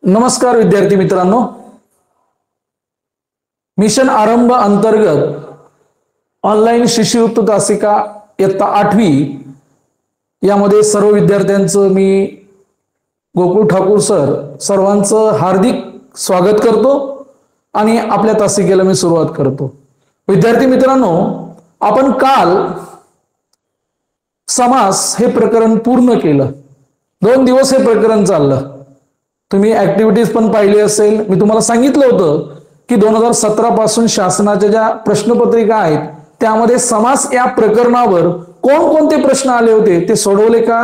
नमस्कार विद्यार्थी मित्रांनो, मिशन आरंभ अंतर्गत ऑनलाईन शिष्यवृत्ती तासिका इयत्ता 8वी यामध्ये सर्व विद्यार्थ्यांचं मी गोकुळ ठाकूर सर सर्वांचं हार्दिक स्वागत करतो आणि आपल्या तासिकेला मी सुरुवात करतो। विद्यार्थी मित्रांनो, आपण काल समास हे प्रकरण पूर्ण केलं। 2 दिवस हे प्रकरण चाललं। तुम्ही ऍक्टिव्हिटीज पण पाहिली असेल। मी तुम्हाला सांगितलं होतं की 2017 पासून शासनाच्या ज्या प्रश्नपत्रिका आहेत त्यामध्ये समास या प्रकरणावर कोणकोणते प्रश्न आले होते ते सोडवले का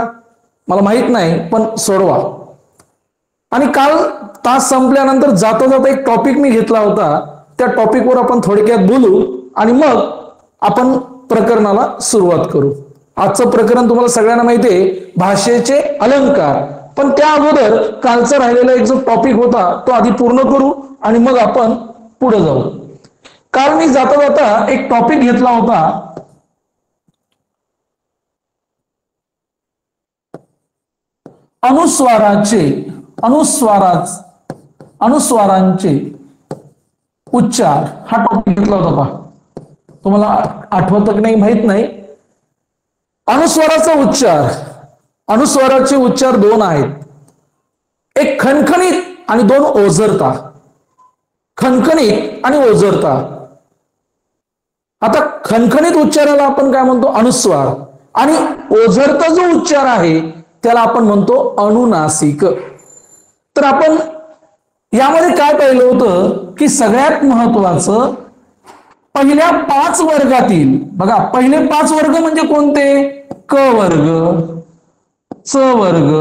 मला माहित नाही, पण सोडवा। आणि काल तास संपल्यानंतर जाता जाता एक टॉपिक मी घेतला होता, त्या टॉपिकवर आपण थोडक्यात बोलू आणि मग आपण प्रकरणाला सुरुवात करू। आजचं प्रकरण तुम्हाला सगळ्यांना माहिती आहे, भाषेचे अलंकार। पण त्या अगोदर कालचा राहिलेला एक जो टॉपिक होता तो आधी पूर्ण करू आणि मग आपण पुढे जाऊ। काल मी जाता जाता एक टॉपिक घेतला होता, अनुस्वारांचे उच्चार हा टॉपिक घेतला होता। पहा, तुम्हाला आठवत की नाही माहित नाही। अनुस्वाराचा उच्चार, अनुस्वाराचे उच्चार 2 आहेत, एक खणखणीत आणि 2 ओझरता। खणखणीत आणि ओझरता। आता खणखणीत उच्चाराला आपण काय म्हणतो, अनुस्वार, आणि ओझरता जो उच्चार आहे त्याला आपण म्हणतो अनुनासिक। तर आपण यामध्ये काय पाहिलं होतं की सगळ्यात महत्वाचं पहिल्या 5 वर्गातील, बघा पहिले 5 वर्ग म्हणजे कोणते, क वर्ग, च वर्ग,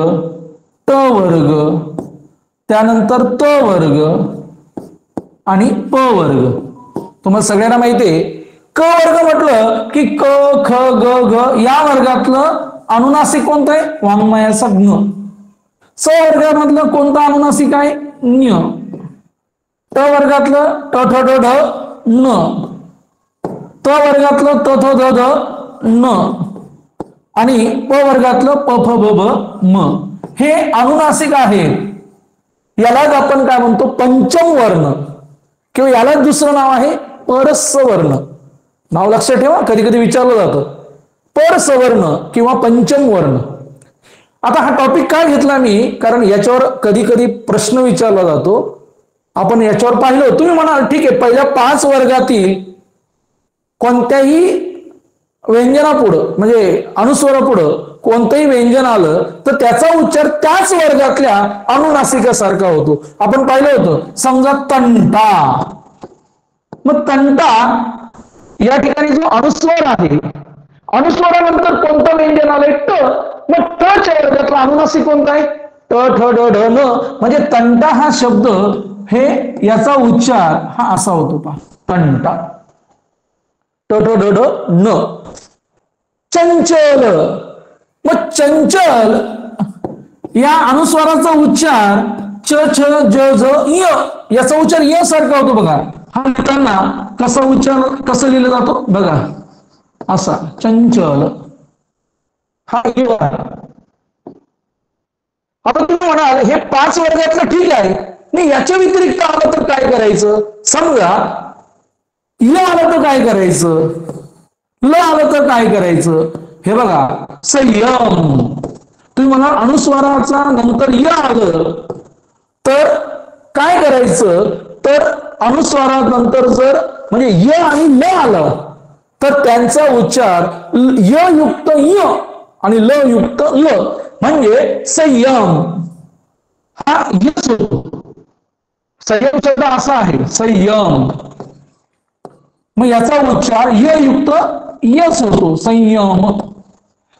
ट वर्ग, त्यानंतर त वर्ग आणि प वर्ग। तुम्हाला सगळ्यांना माहिती आहे, क वर्ग म्हटलं की क, ख, ग, घ या वर्गातलं अनुनासिक कोणतं आहे, वाङ्मयाचा ज्ञ। च वर्गामधलं कोणतं अनुनासिक आहे, ञ। ट वर्गातलं ट, ठ, ड, ढ, न। त वर्गातलं त, थ, द, ध, न। आणि प वर्गातलं प, फ, ब, भ, म। हे अनुनासिक आहेत। यालाच आपण काय म्हणतो, पंचम वर्ण, किंवा यालाच दुसरं नाव आहे परसवर्ण। नाव लक्षात ठेवा, कधी कधी विचारलं जातं परसवर्ण किंवा पंचम वर्ण। आता हा टॉपिक काय घेतला मी, कारण याच्यावर कधी कधी प्रश्न विचारला जातो। आपण याच्यावर पाहिलं, तुम्ही म्हणाल ठीक आहे, पहिल्या 5 वर्गातील कोणत्याही व्यंजनापुढं म्हणजे अनुस्वारापुढं कोणतंही व्यंजन आलं तर त्याचा उच्चार त्याच वर्गातल्या अनुनासिकासारखा होतो। आपण पाहिलं होतं, समजा तंटा, मग तंटा या ठिकाणी जो अनुस्वार आहे, अनुस्वारानंतर कोणतं व्यंजन आलंय, ट, मग ट च्या वर्गातला अनुनासिक कोणता आहे, ट, ठ, ड, ढ, न। म्हणजे तंटा हा शब्द हे याचा उच्चार हा असा होतो, पहा तंटा, ट, ठ, ड, ढ, न। चंचल, मग चंचल या अनुस्वाराचा उच्चार च, छ, ज, झ, य याचा उच्चार य सारखा होतो। बघा हा लिहिताना कसा उच्चार कसं लिहिलं जातो, बघा असा चंचल, हा य। आता तुम्ही म्हणाल हे 5 वर्गातलं ठीक आहे, नाही याच्या व्यतिरिक्त आलं तर काय करायचं, समजा य आलं तर काय करायचं, ल आलं तर काय करायचं, हे बघा संयम। तुम्ही म्हणा अनुस्वाराचा नंतर य आलं तर काय करायचं, तर अनुस्वारानंतर जर म्हणजे य आणि ल आलं तर त्यांचा उच्चार य युक्त य आणि ल युक्त ल, म्हणजे संयम हा यच होतो। संयम शब्द असा आहे, संयम। मग याचा उच्चार य युक्त यच होतो, संयम।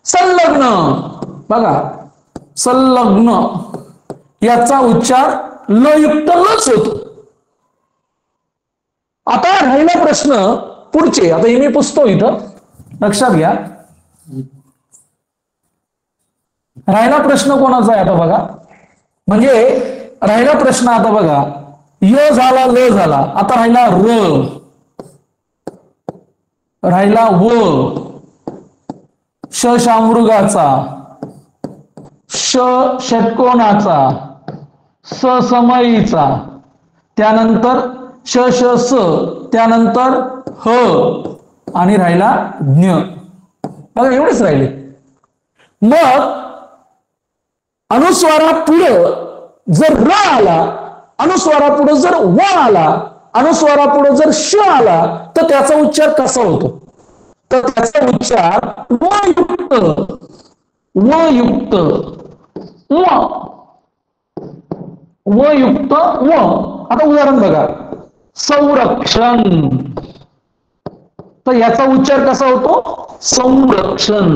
संलग्न, बघा संलग्न याचा उच्चार ल युक्त लच होतो। आता राहिला प्रश्न पुढचे, आता हे मी पुसतो इथं, लक्षात घ्या। राहिला प्रश्न कोणाचा आहे आता बघा, म्हणजे राहिला प्रश्न आता बघा, य झाला, ल झाला, आता राहिला र, राहिला व, श शामृगाचा, ष षटकोनाचा, ससमयीचा, त्यानंतर श श स, त्यानंतर ह आणि राहिला ज्ञ. बघा एवढेच राहिले. मग अनुस्वारापुढं जर र आला, अनुस्वारापुढं जर व आला, अनुस्वारापुढं जर श आला तर त्याचा उच्चार कसा होतो? तर त्याचा उच्चार व युक्त व युक्त व. आता उदाहरण बघा, संरक्षण, तर याचा उच्चार कसा होतो? संरक्षण,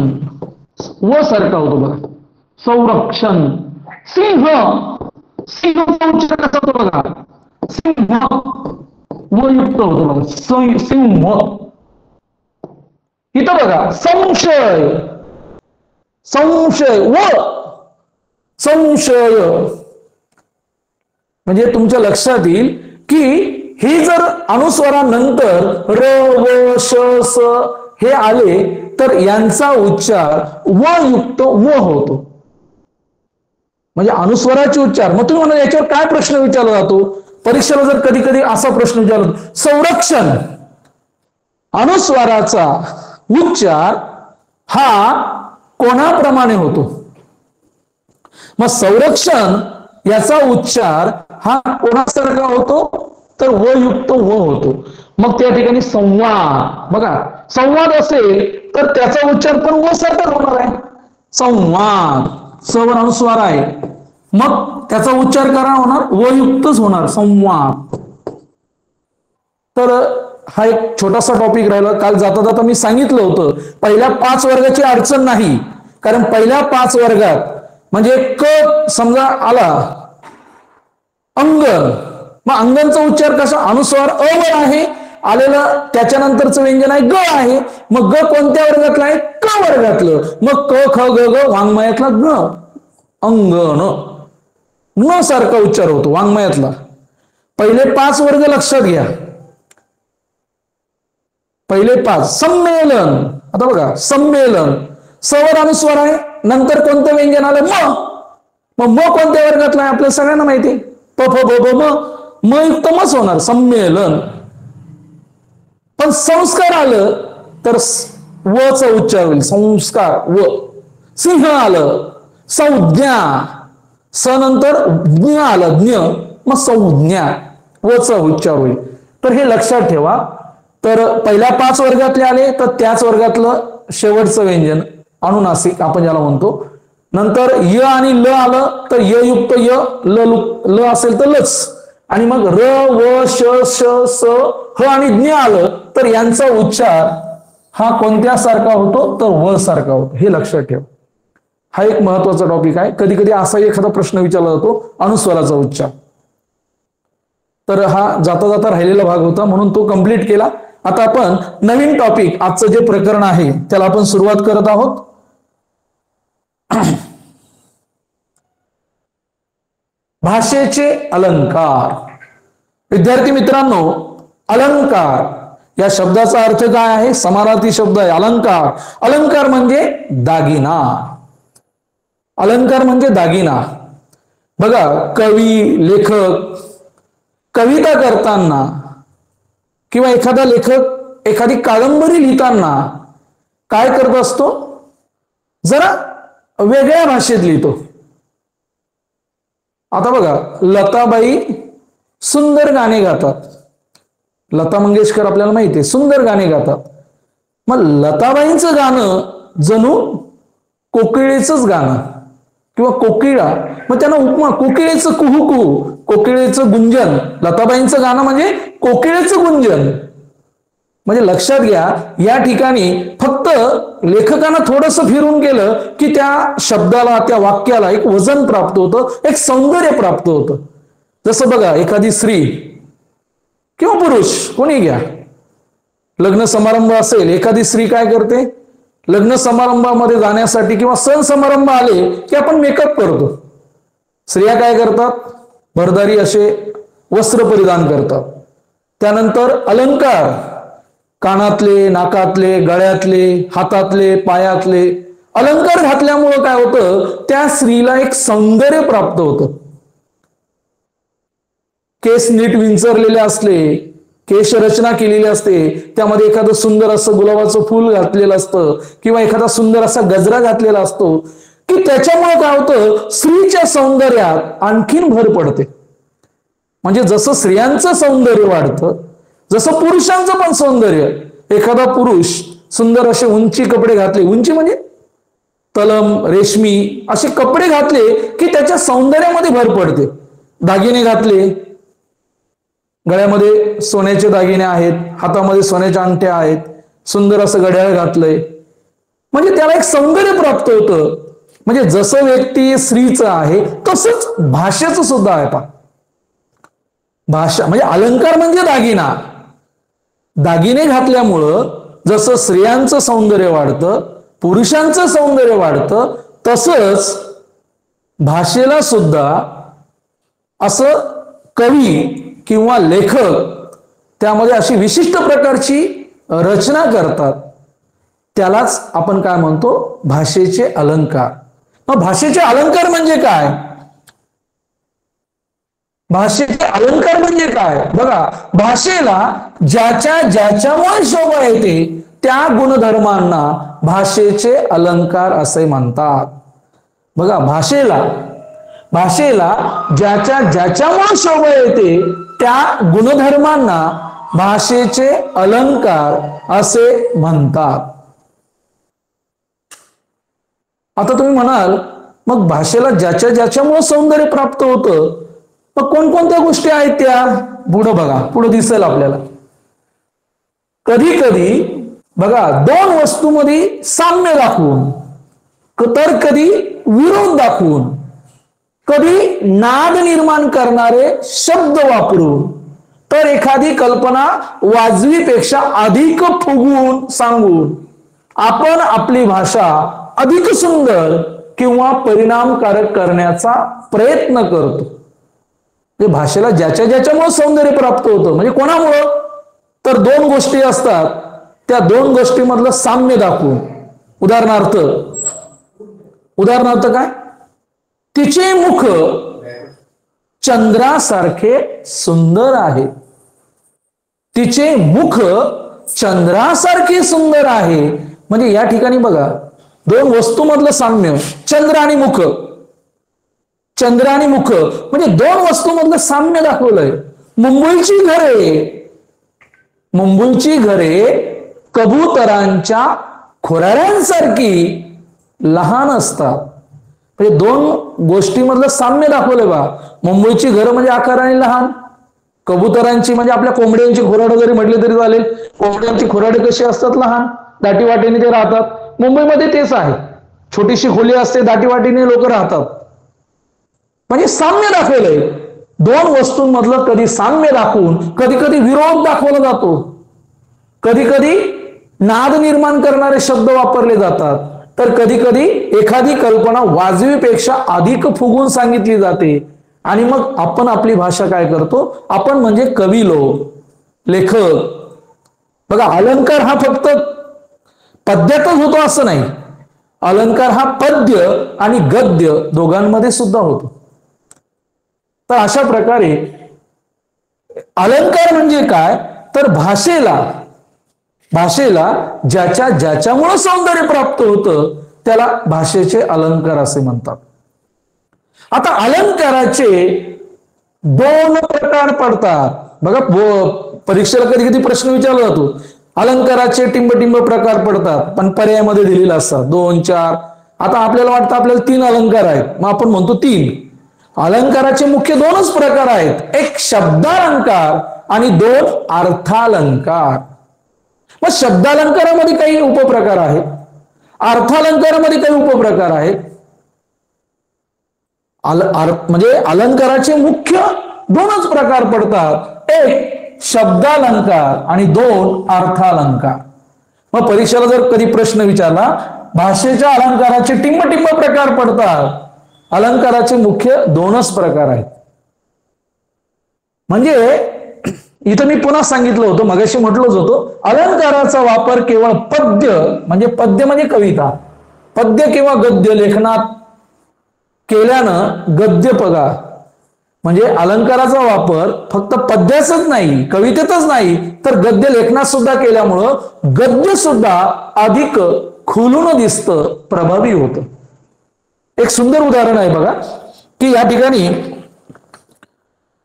व सारखा होतो बघा, संरक्षण. सिंह, सिंहचा उच्चार कसा होतो बघा? सिंह, व युक्त होतो बघा, सिंह. इथं बघा संशय, संशय व संशय. म्हणजे तुमच्या लक्षात येईल की ही जर अनुस्वारानंतर र व श स हे आले तर यांचा उच्चार व युक्त व होतो. म्हणजे अनुस्वाराचे उच्चार. मग तुम्ही म्हणा याच्यावर काय प्रश्न विचारला जातो? परीक्षेला जर कधी कधी असा प्रश्न विचारला, संरक्षण अनुस्वाराचा उच्चार हा कोणाप्रमाणे होतो? मग संरक्षण याचा उच्चार हा कोणासारखा होतो? तर व युक्त व होतो. मग त्या ठिकाणी संवाद, बघा संवाद असेल तर त्याचा उच्चार पण व सारखाच होणार आहे. संवाद, स वर अनुस्वार आहे, मग त्याचा उच्चार करा होणार व युक्तच होणार, संवाद. तर हा एक छोटासा टॉपिक राहिला. काल जाता जाता मी सांगितलं होतं पहिल्या 5 वर्गाची अडचण नाही, कारण पहिल्या 5 वर्गात म्हणजे क समजा आला अंगण, मग अंगणचा उच्चार कसा? अनुस्वार अ वर आहे आलेलं, त्याच्यानंतरचं व्यंजन आहे ग आहे. मग ग कोणत्या वर्गातलं आहे? क वर्गातलं. मग क ख ग ग वाङ्मयातला ग, अंगण, न सारखा उच्चार होतो वाङ्मयातला. पहिले 5 वर्ग लक्षात घ्या. पहिले 5. संमेलन, आता बघा संमेलन, स वर अनुस्वार आहे, नंतर कोणतं व्यंजन आलं? म कोणत्या वर्गातलं आहे? आपल्या सगळ्यांना माहिती, प फ ब ब म युक्त मच होणार, संमेलन. पण संस्कार आलं तर व चा उच्चार होईल, संस्कार व. सिंह आलं, संज्ञा, स नंतर ज्ञ आलं, ज्ञ, मग संज्ञा, व चा उच्चार होईल. तर हे लक्षात ठेवा. तर पहिल्या 5 वर्गातले आले तर त्याच वर्गातलं शेवटचं व्यंजन अनुनासिक आपण ज्याला म्हणतो. नंतर य आणि ल आलं तर य युक्त य, ल असेल तर लच, आणि मग र व श श स ह आणि ज्ञ आलं तर यांचा उच्चार हा कोणत्या सारखा होतो? तर व सारखा होतो. हे लक्षात ठेवा. हा एक महत्वाचा टॉपिक आहे. कधी कधी असा एखादा प्रश्न विचारला जातो अनुस्वाराचा उच्चार. तर हा जाता जाता राहिलेला भाग होता म्हणून तो कंप्लीट केला. आता आपण नवीन टॉपिक, आजचं जे प्रकरण आहे त्याला आपण सुरुवात करत आहोत. भाषेचे अलंकार. विद्यार्थी मित्रांनो, अलंकार या शब्दाचा अर्थ काय आहे? समानार्थी शब्द आहे अलंकार. अलंकार म्हणजे दागिना. अलंकार म्हणजे दागिना. बघा कवी, लेखक कविता करताना किंवा एखादा लेखक एखादी कादंबरी लिहिताना काय करत असतो? जरा वेगळ्या भाषेत लिहितो. आता बघा लताबाई सुंदर गाणे गातात. लता मंगेशकर आपल्याला माहिती आहे, सुंदर गाणे गातात. मग लताबाईंचं गाणं जणू कोकिळेचंच गाणं किंवा कोकिळा, मग त्यांना उपमा कोकिळेचं कुहू कुहू, कोकिळेचं गुंजन. लताबाईंचं गाणं म्हणजे कोकिळेचं गुंजन. म्हणजे लक्षात घ्या, या ठिकाणी फक्त लेखकानं थोडंसं फिरून केलं की त्या शब्दाला, त्या वाक्याला एक वजन प्राप्त होतं, एक सौंदर्य प्राप्त होतं. जसं बघा एखादी स्त्री किंवा पुरुष कोणी घ्या, लग्न समारंभ असेल, एखादी स्त्री काय करते? लग्न समारंभामध्ये जाण्यासाठी किंवा सण समारंभ आले की आपण मेकअप करतो. स्त्रिया काय करतात? भरदारी असे वस्त्र परिधान करतात. त्यानंतर अलंकार, कानातले, नाकातले, गळ्यातले, हातातले, पायातले अलंकार घातल्यामुळं काय होतं? त्या स्त्रीला एक सौंदर्य प्राप्त होतं. केस नीट विंचरलेले असले, केश रचना केलेली असते, त्यामध्ये एखादं सुंदर असं गुलाबाचं फूल घातलेलं असतं किंवा एखादा सुंदर असा गजरा घातलेला असतो, की त्याच्यामुळे काय होतं, स्त्रीच्या सौंदर्यात आणखीन भर पडते. म्हणजे जसं स्त्रियांचं सौंदर्य वाढतं, जसं पुरुषांचं पण सौंदर्य, एखादा पुरुष सुंदर असे उंची कपडे घातले, उंची म्हणजे तलम रेशमी असे कपडे घातले की त्याच्या सौंदर्यामध्ये भर पडते. दागिने घातले, गळ्यामध्ये सोन्याचे दागिने आहेत, हातामध्ये सोन्याच्या अंगठ्या आहेत, सुंदर असं घड्याळ घातलंय, म्हणजे त्याला एक सौंदर्य प्राप्त होतं. म्हणजे जसं व्यक्ती स्त्रीचं आहे तसंच भाषेचं सुद्धा आहे. पा भाषा म्हणजे अलंकार म्हणजे दागिना. दागिने घातल्यामुळं जसं स्त्रियांचं सौंदर्य वाढतं, पुरुषांचं सौंदर्य वाढतं, तसंच भाषेला सुद्धा असं कवी किंवा लेखक त्यामध्ये अशी विशिष्ट प्रकारची रचना करतात, त्यालाच आपण काय म्हणतो, भाषेचे अलंकार. मग भाषेचे अलंकार म्हणजे काय? भाषेचे अलंकार म्हणजे काय? बघा, भाषेला ज्याच्यामुळे शोभा येते त्या गुणधर्मांना भाषेचे अलंकार असे म्हणतात. बघा, भाषेला ज्याच्यामुळे शोभा येते त्या गुणधर्मांना भाषेचे अलंकार असे म्हणतात. आता तुम्ही म्हणाल, मग भाषेला ज्याच्यामुळे सौंदर्य प्राप्त होतं, मग कोणकोणत्या गोष्टी आहेत त्या? पुढं बघा, पुढं दिसेल आपल्याला. कधी कधी बघा, दोन वस्तूंमध्ये साम्य दाखवून, तर कधी विरोध दाखवून, कधी नाद निर्माण करणारे शब्द वापरून, तर एखादी कल्पना वाजवीपेक्षा अधिक फुगवून सांगून आपण आपली भाषा अधिक सुंदर किंवा परिणामकारक करण्याचा प्रयत्न करतो. भाषेला ज्याच्यामुळे सौंदर्य प्राप्त होतं, म्हणजे कोणामुळं? तर दोन गोष्टी असतात, त्या दोन गोष्टीमधलं साम्य दाखवून. उदाहरणार्थ काय? तिचे मुख चंद्रासारखे सुंदर आहे. तिचे मुख चंद्रासारखे सुंदर आहे. म्हणजे या ठिकाणी बघा, दोन वस्तूमधलं साम्य, चंद्र आणि मुख म्हणजे दोन वस्तूमधलं साम्य दाखवलंय. मुंबईची घरे कबुतरांच्या खुराड्यांसारखी लहान असतात. म्हणजे दोन गोष्टीमधलं साम्य दाखवलंय बा. मुंबईची घरं म्हणजे आकाराने लहान, कबुतरांची म्हणजे आपल्या कोंबड्यांची खुराडं जरी म्हटले तरी चालेल, कोंबड्यांची खुराडे कशी असतात, लहान, दाटीवाटीने ते राहतात. मुंबईमध्ये तेच आहे, छोटीशी खोली असते, दाटीवाटीने लोक राहतात. म्हणजे साम्य दाखवलंय. दोन वस्तूंमधलं कधी साम्य दाखवून कधी कधी विरोध दाखवला जातो, कधी कधी नाद निर्माण करणारे शब्द वापरले जातात, तर कधी कधी एखादी कल्पना वाजवीपेक्षा अधिक फुगून सांगितली जाते. आणि मग आपण आपली भाषा काय करतो? आपण म्हणजे कवी लोक, लेखक. बघा, अलंकार हा फक्त पद्यातच होतो असं नाही, अलंकार हा पद्य आणि गद्य दोघांमध्ये सुद्धा होतो. तर अशा प्रकारे अलंकार म्हणजे काय? तर भाषेला ज्याच्यामुळे सौंदर्य प्राप्त होतं त्याला भाषेचे अलंकार असे म्हणतात. आता अलंकाराचे दोन प्रकार पडतात. बघा, परीक्षेला कधी कधी प्रश्न विचारला जातो, अलंकाराचे टिंब प्रकार पडतात, पण पर्यायामध्ये दिलेला असतात 2, 4. आता आपल्याला वाटतं आपल्याला 3 अलंकार आहेत, मग आपण म्हणतो 3. अलंकाराचे मुख्य 2च प्रकार आहेत, एक शब्दालंकार आणि 2 अर्थालंकार. मग शब्दालंकारामध्ये काही उपप्रकार आहेत, अर्थालंकारामध्ये काही उपप्रकार आहेत. म्हणजे अलंकाराचे मुख्य 2च प्रकार पडतात, एक शब्दालंकार आणि 2 अर्थालंकार. मग परीक्षेला जर कधी प्रश्न विचारला, भाषेच्या अलंकाराचे टिंब प्रकार पडतात, अलंकाराचे मुख्य 2च प्रकार आहेत. म्हणजे इथं मी पुन्हा सांगितलं होतं, मगाशी म्हटलंच होतं, अलंकाराचा वापर केवळ पद्य म्हणजे कविता, पद्य किंवा गद्य लेखनात केल्यानं गद्य बघा, म्हणजे अलंकाराचा वापर फक्त पद्यातच नाही, कवितेतच नाही, तर गद्य लेखनात सुद्धा केल्यामुळं गद्य सुद्धा अधिक खुलून दिसतं, प्रभावी होतं. एक सुंदर उदाहरण आहे बघा की या ठिकाणी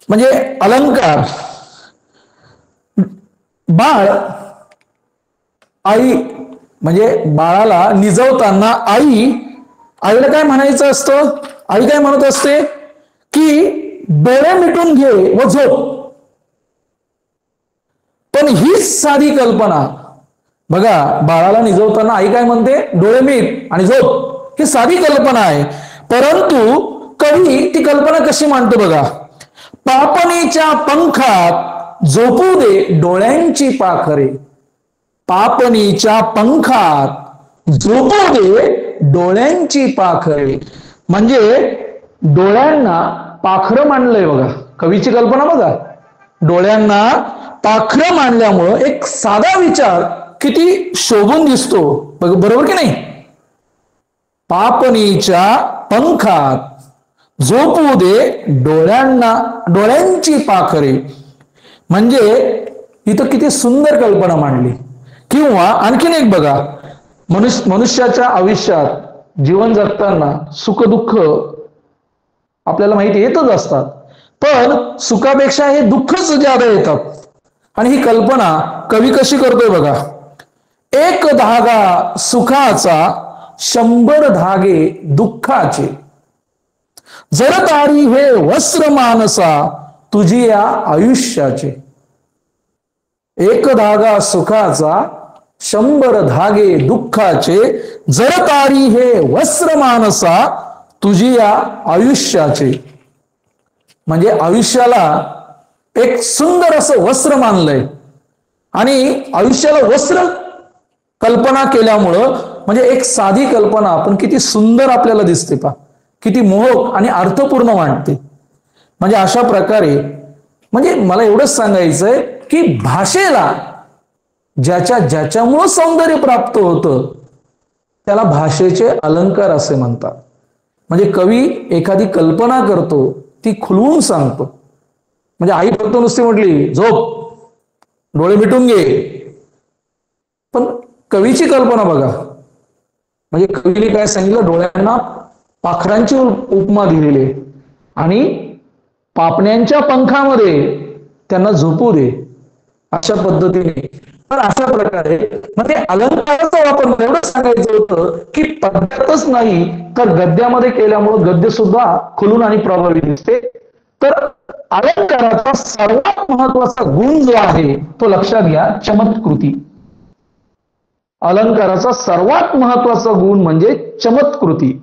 म्हणजे अलंकार, बाळ आई म्हणजे बाळाला निजवताना आईला काय म्हणायचं असतं? आई काय म्हणत असते की डोळे मिटून घे व झोप. पण हीच साधी कल्पना बघा, बाळाला निजवताना आई काय म्हणते? डोळे मिट आणि झोप. ही साधी कल्पना आहे, परंतु कवी ती कल्पना कशी मांडतो बघा. पापणीच्या पंखात झोपू दे डोळ्यांची पाखरे. पापणीच्या पंखात झोपू दे डोळ्यांची पाखरे. म्हणजे डोळ्यांना पाखरं मांडलंय बघा, कवीची कल्पना बघा. डोळ्यांना पाखरं मांडल्यामुळं एक साधा विचार किती शोभून दिसतो, बरोबर की नाही? पापणीच्या पंखात झोपू दे डोळ्यांची पाखरे. म्हणजे इथं किती सुंदर कल्पना मांडली. किंवा आणखीन एक बघा, मनुष्याच्या आयुष्यात जीवन जगताना सुख दुःख आपल्याला माहिती येतच असतात, पण सुखापेक्षा हे दुःखच ज्यादा येतात. आणि ही कल्पना कवी कशी करतोय बघा. एक धागा सुखाचा 100 धागे दुःखाचे. जरतारी हे वस्त्र मानसा तुझी या आयुष्याचे. एक धागा सुखाचा 100 धागे दुःखाचे. जरतारी हे वस्त्र मानसा तुझी या आयुष्याचे. म्हणजे आयुष्याला एक सुंदर असं वस्त्र मानलंय आणि आयुष्याला वस्त्र कल्पना केल्यामुळं म्हणजे एक साधी कल्पना पण किती सुंदर आपल्याला दिसते पा, किती मोहक आणि अर्थपूर्ण वाटते. म्हणजे अशा प्रकारे म्हणजे मला एवढंच सांगायचंय की भाषेला ज्याच्यामुळं सौंदर्य प्राप्त होतं त्याला भाषेचे अलंकार असे म्हणतात. म्हणजे कवी एखादी कल्पना करतो, ती खुलवून सांगतो. म्हणजे आई फक्त नुसती म्हटली झोप, डोळे मिटून घे, पण कवीची कल्पना बघा. म्हणजे कवीने काय सांगितलं? डोळ्यांना पाखरांची उपमा दिलेली आणि पापण्यांच्या पंखामध्ये त्यांना झोपू दे अशा पद्धतीने. तर अशा प्रकारे म्हणजे अलंकाराचा वापर एवढं सांगायचं होतं की पद्यातच नाही तर गद्यामध्ये केल्यामुळे गद्य सुद्धा खुलून आणि प्रभावी दिसते. तर अलंकाराचा सर्वात महत्वाचा गुण जो आहे तो लक्षात घ्या, चमत्कृती. अलंकाराचा सर्वात महत्वाचा गुण म्हणजे चमत्कृती.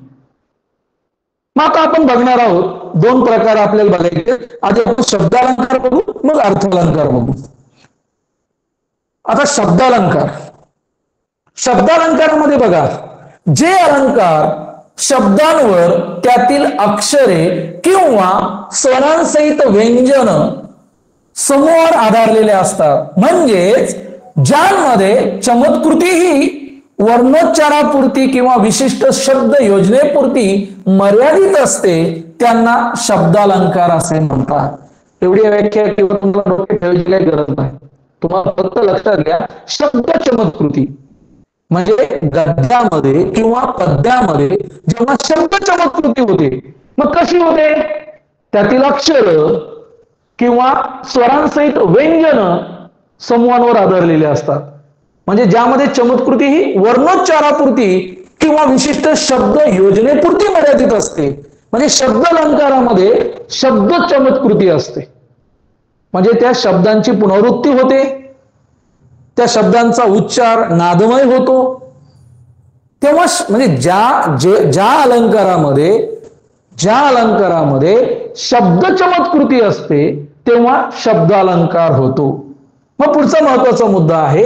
मग आता आपण बघणार आहोत 2 प्रकार आपल्याला बघायचे. आधी आपण शब्दालंकार बघू, मग अर्थालंकार बघू. आता शब्दालंकारामध्ये बघा, जे अलंकार शब्दांवर त्यातील अक्षरे किंवा स्वरांसहित व्यंजन समूहावर आधारलेले असतात. म्हणजेच ज्यांमध्ये चमत्कृती ही वर्णोच्चारापुरती किंवा विशिष्ट शब्द योजनेपुरती मर्यादित असते त्यांना शब्दालंकार असे म्हणतात. एवढी व्याख्या किंवा तुम्हाला डोक्यात ठेवायची काही गरज नाही. तुम्हाला फक्त लक्षात घ्या, शब्द चमत्कृती म्हणजे गद्यामध्ये किंवा पद्यामध्ये जेव्हा शब्द चमत्कृती होते, मग कशी होते? त्यातील अक्षर किंवा स्वरांसहित व्यंजन समूहांवर आधारलेले असतात. म्हणजे ज्यामध्ये चमत्कृती ही वर्णोच्चारापुरती किंवा विशिष्ट शब्द योजनेपुरती मर्यादित असते. म्हणजे शब्द अलंकारामध्ये शब्द चमत्कृती असते. म्हणजे त्या शब्दांची पुनरावृत्ती होते, त्या शब्दांचा उच्चार नादमय होतो. तेव्हा म्हणजे ज्या अलंकारामध्ये शब्द चमत्कृती असते तेव्हा शब्द अलंकार होतो. मग पुढचा महत्वाचा मुद्दा आहे,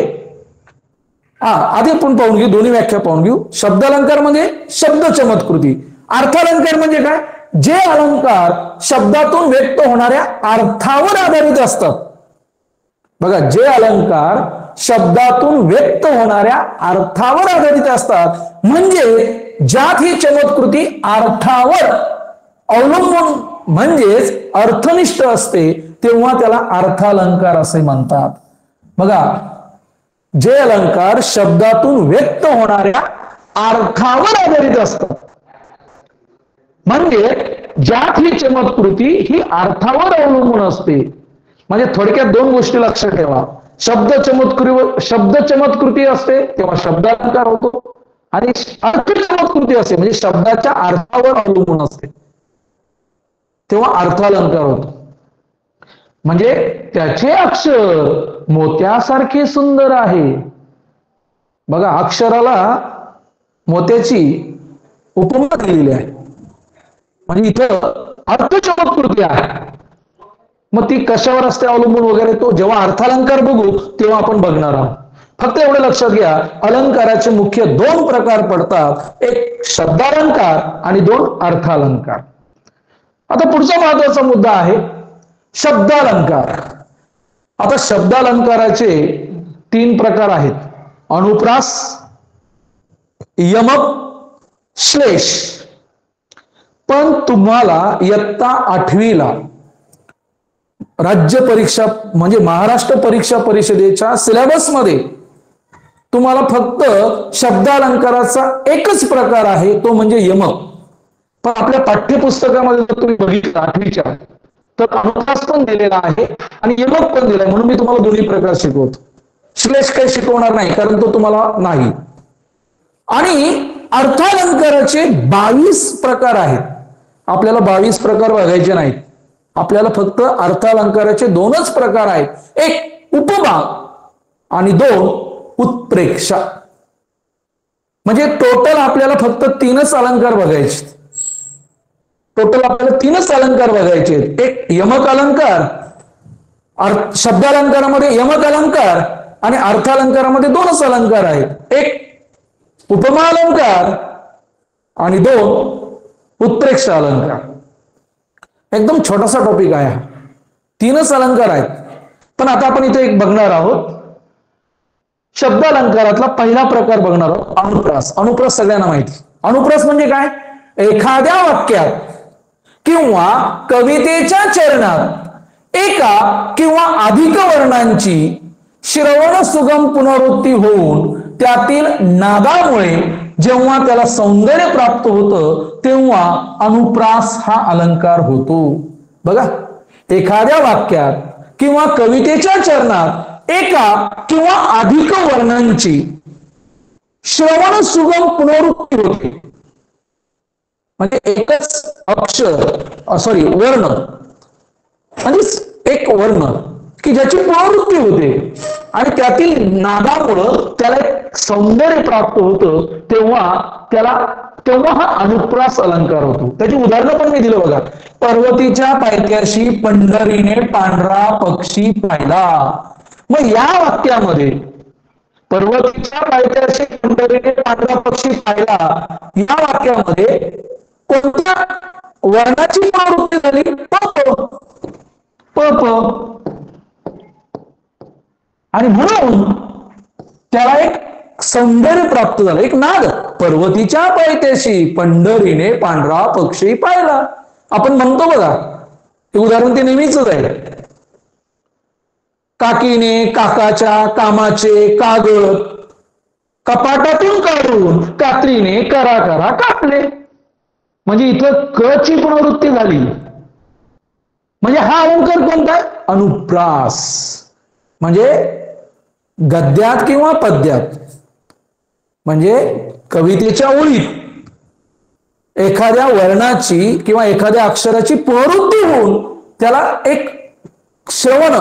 आधी आपण पाहून घेऊ, दोन्ही व्याख्या पाहून घेऊ. शब्दालंकार म्हणजे शब्द चमत्कृती. अर्थालंकार म्हणजे काय? जे अलंकार शब्दातून व्यक्त होणाऱ्या अर्थावर आधारित असतात. बघा, जे अलंकार शब्दातून व्यक्त होणाऱ्या अर्थावर आधारित असतात म्हणजे ज्यात ही चमत्कृती अर्थावर अवलंबून म्हणजेच अर्थनिष्ठ असते तेव्हा त्याला अर्थालंकार असे म्हणतात. बघा, जे अलंकार शब्दातून व्यक्त होणाऱ्या अर्थावर आधारित असतात, म्हणजे ज्यात ही चमत्कृती ही अर्थावर अवलंबून असते. म्हणजे थोडक्यात दोन गोष्टी लक्षात ठेवा. शब्द चमत्कृती असते तेव्हा शब्दालंकार होतो, आणि अर्थ चमत्कृती असते म्हणजे शब्दाच्या अर्थावर अवलंबून असते तेव्हा अर्थालंकार होतो. म्हणजे त्याचे अक्षर मोत्यासारखे सुंदर आहे. बघा, अक्षराला मोत्याची उपमा दिलेली आहे, म्हणजे इथं अर्थ चमत्कृती आहे. मग ती कशावर असते अवलंबून वगैरे तो जेव्हा अर्थालंकार बघू तेव्हा आपण बघणार आहोत. फक्त एवढं लक्षात घ्या, अलंकाराचे मुख्य दोन प्रकार पडतात, एक शब्दालंकार आणि दोन अर्थालंकार. आता पुढचा महत्वाचा मुद्दा आहे शब्दालंकार. आता शब्दालंकाराचे तीन प्रकार आहेत, अनुप्रास, यमक, श्लेष. पण तुम्हाला इयत्ता 8वीला राज्य परीक्षा म्हणजे महाराष्ट्र परीक्षा परिषदेच्या सिलेबसमध्ये तुम्हाला फक्त शब्दालंकाराचा एकच प्रकार आहे, तो म्हणजे यमक. पण आपल्या पाठ्यपुस्तकामध्ये जर तुम्ही बघितलं 8वीच्या, तर अनुप्रास पण दिलेला आहे आणि यमक पण दिलाय, म्हणून मी तुम्हाला दोन्ही प्रकार शिकवतो. श्लेष काही शिकवणार नाही कारण तो तुम्हाला नाही. आणि अर्थालंकाराचे 22 प्रकार आहेत. आपल्याला 22 प्रकार बघायचे नाहीत, आपल्याला फक्त अर्थालंकाराचे दोनच प्रकार आहेत, एक उपमा आणि दोन उत्प्रेक्षा. म्हणजे टोटल आपल्याला फक्त 3च अलंकार बघायचे. टोटल आपल्याला 3च अलंकार बघायचे. एक यमक अलंकार, शब्दालंकारामध्ये यमक अलंकार आणि अर्थालंकारामध्ये 2च अलंकार आहेत, एक उपमा अलंकार आणि 2 उत्प्रेक्षा अलंकार. एकदम छोटासा टॉपिक आहे, 3च अलंकार आहेत. पण आता आपण इथे एक बघणार आहोत, शब्दालंकारातला पहिला प्रकार बघणार आहोत, अनुप्रास. अनुप्रास सगळ्यांना माहिती. अनुप्रास म्हणजे काय? एखाद्या वाक्यात किंवा कवितेच्या चरणात एका किंवा अधिक वर्णांची श्रवण सुगम पुनरावृत्ती होऊन त्यातील नादामुळे जेव्हा त्याला सौंदर्य प्राप्त होतं तेव्हा अनुप्रास हा अलंकार होतो. बघा, एखाद्या वाक्यात किंवा कवितेच्या चरणात एका किंवा अधिक वर्णांची श्रवण सुगम पुनरावृत्ती होते, म्हणजे एकच वर्ण म्हणजे एक वर्ण की ज्याची पुनरावृत्ती होते आणि त्यातील नादामुळं त्याला एक सौंदर्य प्राप्त होतं तेव्हा हा अनुप्रास अलंकार होतो. त्याची उदाहरणं पण मी दिलं बघा. पर्वतीच्या पायथ्याशी पंढरीने पांढरा पक्षी पाहिला. मग या वाक्यामध्ये पर्वतीच्या पायथ्याशी पंढरीने पांढरा पक्षी पाहिला या वाक्यामध्ये कोणत्या वर्णाची पुनरावृत्ती झाली? प. आणि म्हणून त्याला एक सौंदर्य प्राप्त झालं, एक नाद. पर्वतीच्या पायथ्याशी पंढरीने पांढरा पक्षी पाहिला आपण म्हणतो बघा, हे उदाहरण ते नेहमीच आहे. काकीने काकाच्या कामाचे कागद कपाटातून काढून कात्रीने करा कापले. म्हणजे इथं क ची पुनरावृत्ती झाली. म्हणजे हा अलंकार कोणता? अनुप्रास. म्हणजे गद्यात किंवा पद्यात म्हणजे कवितेच्या ओळीत एखाद्या वर्णाची किंवा एखाद्या अक्षराची पुनरावृत्ती होऊन त्याला एक श्रवण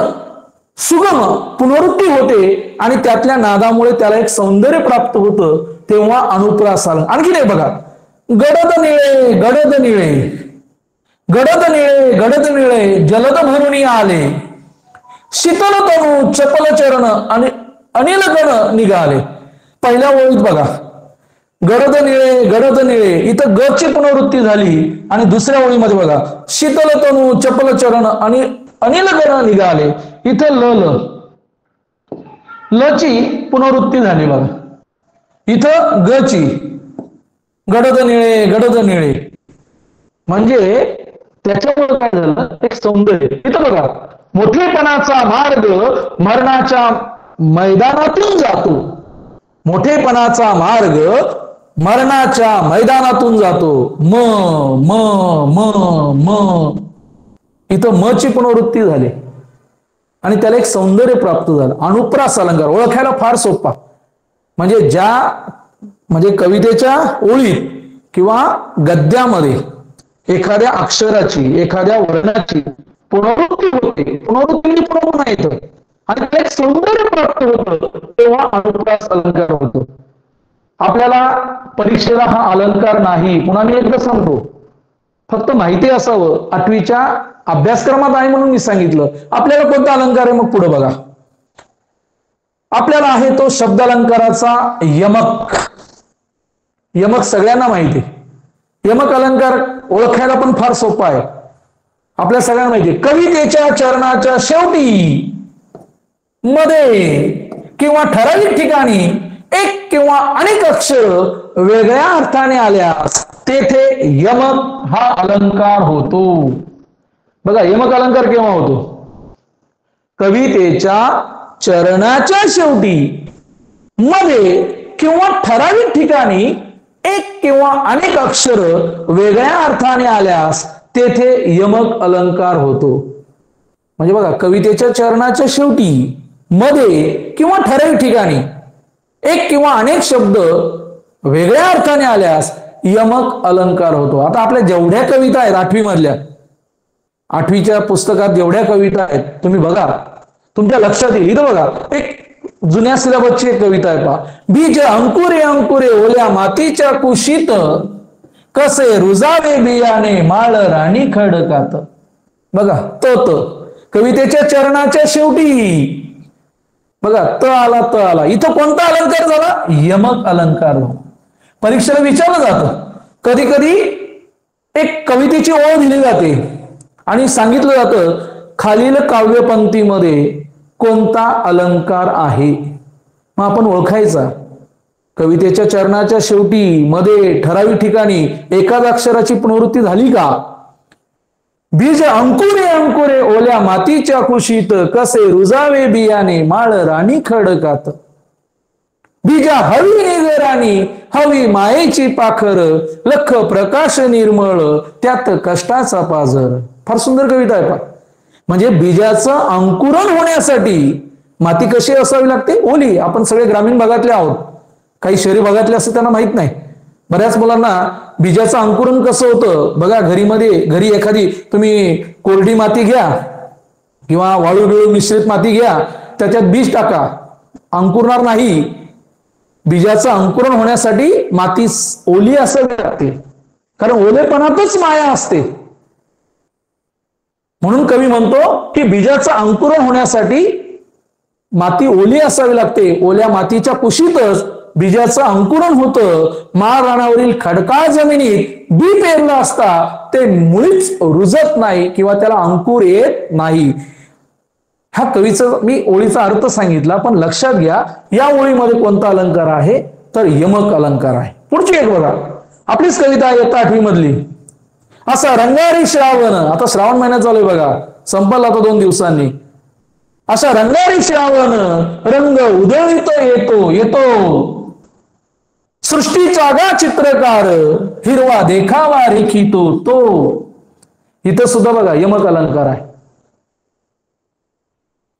सुगम पुनरावृत्ती होते आणि त्यातल्या नादामुळे त्याला एक सौंदर्य प्राप्त होतं तेव्हा अनुप्रास अलंकार. आणखी नाही बघा, गडद निळे गडद निळे गडद निळे गडद निळे जलद भरुणी आले, शीतल तनू चपल चरण आणि अनिल गण निघाले. पहिल्या ओळीत बघा, गडद निळे इथं ग ची पुनरावृत्ती झाली आणि दुसऱ्या ओळीमध्ये बघा, शीतल तनू चपल चरण आणि अनिल गण निघाले. इथं ल ची पुनरावृत्ती झाली बघा. इथं ग ची गडद निळे म्हणजे त्याच्यामुळे काय झालं, एक सौंदर्य. इथं बघा, मोठेपणाचा मार्ग मरणाच्या मैदानातून जातो. मोठेपणाचा मार्ग मरणाच्या मैदानातून जातो. म म म म इथं म ची पुनरावृत्ती झाली आणि त्याला एक सौंदर्य प्राप्त झालं. अनुप्रास अलंकार ओळखायला फार सोपा. म्हणजे कवितेच्या ओळीत किंवा गद्यामध्ये एखाद्या अक्षराची, एखाद्या वर्णाची पुनरावृत्ती होते. पुनरावृत्ती पुन्हा येतं आणि त्याला एक सौंदर्य प्राप्त होतं, तेव्हा अनुप्रास अलंकार होतो. आपल्याला परीक्षेला हा अलंकार नाही. पुन्हा मी एकदा सांगतो, फक्त माहिती असावं. 8वीच्या अभ्यासक्रमात आहे म्हणून मी सांगितलं. आपल्याला कोणता अलंकार आहे मग पुढे बघा. आपल्याला आहे तो शब्द अलंकाराचा यमक. यमक सगळ्यांना माहिती आहे. यमक अलंकार ओळखायला पण फार सोपा आहे. आपल्या सगळ्यांना माहिती आहे. कवितेच्या चरणाच्या शेवटी, मध्ये किंवा ठराविक ठिकाणी एक किंवा अनेक अक्षर वेगळ्या अर्थाने आल्यास तेथे यमक हा अलंकार होतो. बघा, यमक अलंकार केव्हा होतो? कवितेच्या चरणाच्या शेवटी, मध्ये किंवा ठराविक ठिकाणी एक किंवा अनेक अक्षर वेगळ्या अर्थाने आल्यास तेथे यमक अलंकार होतो. म्हणजे बघा, कवितेच्या चरणाच्या शेवटी, मध्ये किंवा ठराविक ठिकाणी एक किंवा अनेक शब्द वेगळ्या अर्थाने आल्यास यमक अलंकार होतो. आता आपल्या जेवढ्या कविता आहेत 8वी मधल्या, 8वीच्या पुस्तकात जेवढ्या कविता आहेत तुम्ही बघा, तुमच्या लक्षात येईल. इथं बघा, एक जुन्या सिलेबसची एक कविता आहे पहा. बीज अंकुरे अंकुरे ओल्या मातीच्या कुशीत, कसे रुजावे बियाणे माळ राणी खडकात. बघा, कवितेच्या चरणाच्या शेवटी बघा, त आला. इथं कोणता अलंकार झाला? यमक अलंकार. परीक्षेला विचारलं जातं. कधी कधी एक कवितेची ओळ दिली जाते आणि सांगितलं जातं खालील काव्यपंक्तीमध्ये कोणता अलंकार आहे. मग आपण ओळखायचा. कवितेच्या चरणाच्या शेवटी, मध्ये, ठराविक ठिकाणी एकाच अक्षराची पुनरावृत्ती झाली का? बीज अंकुरे अंकुरे ओल्या मातीच्या कुशीत, कसे रुजावे बियाणे माळ राणी खडकात. बीजा हवी निगराणी हवी मायेची पाखर, लख प्रकाश निर्मळ त्यात कष्टाचा पाझर. फार सुंदर कविता आहे. म्हणजे बीजाचं अंकुरण होण्यासाठी माती कशी असावी लागते? ओली. आपण सगळे ग्रामीण भागातले आहोत, काही शहरी भागातले असं त्यांना माहित नाही. बऱ्याच मुलांना बीजाचं अंकुरण कसं होतं बघा, घरी एखादी तुम्ही कोरडी माती घ्या किंवा वाळू बिळू मिश्रित माती घ्या, त्याच्यात बीज टाका, अंकुरणार नाही. बीजाचं अंकुरण होण्यासाठी माती ओली असावी लागते, कारण ओलेपणातच माया असते. म्हणून कवी म्हणतो की बीजाचं अंकुरण होण्यासाठी माती ओली असावी लागते. ओल्या मातीच्या कुशीतच बीजाचं अंकुरण होतं. माळ रानावरील खडकाळ जमिनीत बी पेरलं असता ते मुळीच रुजत नाही किंवा त्याला अंकुर येत नाही. ह्या कवीचा मी ओळीचा अर्थ सांगितला, पण लक्षात घ्या या ओळीमध्ये कोणता अलंकार आहे? तर यमक अलंकार आहे. पुढची एक बघा, आपलीच कविता आहे इयत्ता 8वी मधली. असा रंगारी श्रावण, आता श्रावण महिना चालू आहे बघा, संपला आता 2 दिवसांनी. असा रंगारी श्रावण रंग उधळीत येतो सृष्टीचा गा चित्रकार हिरवा देखावा रेखितो तो. इथं सुद्धा बघा यमक अलंकार आहे.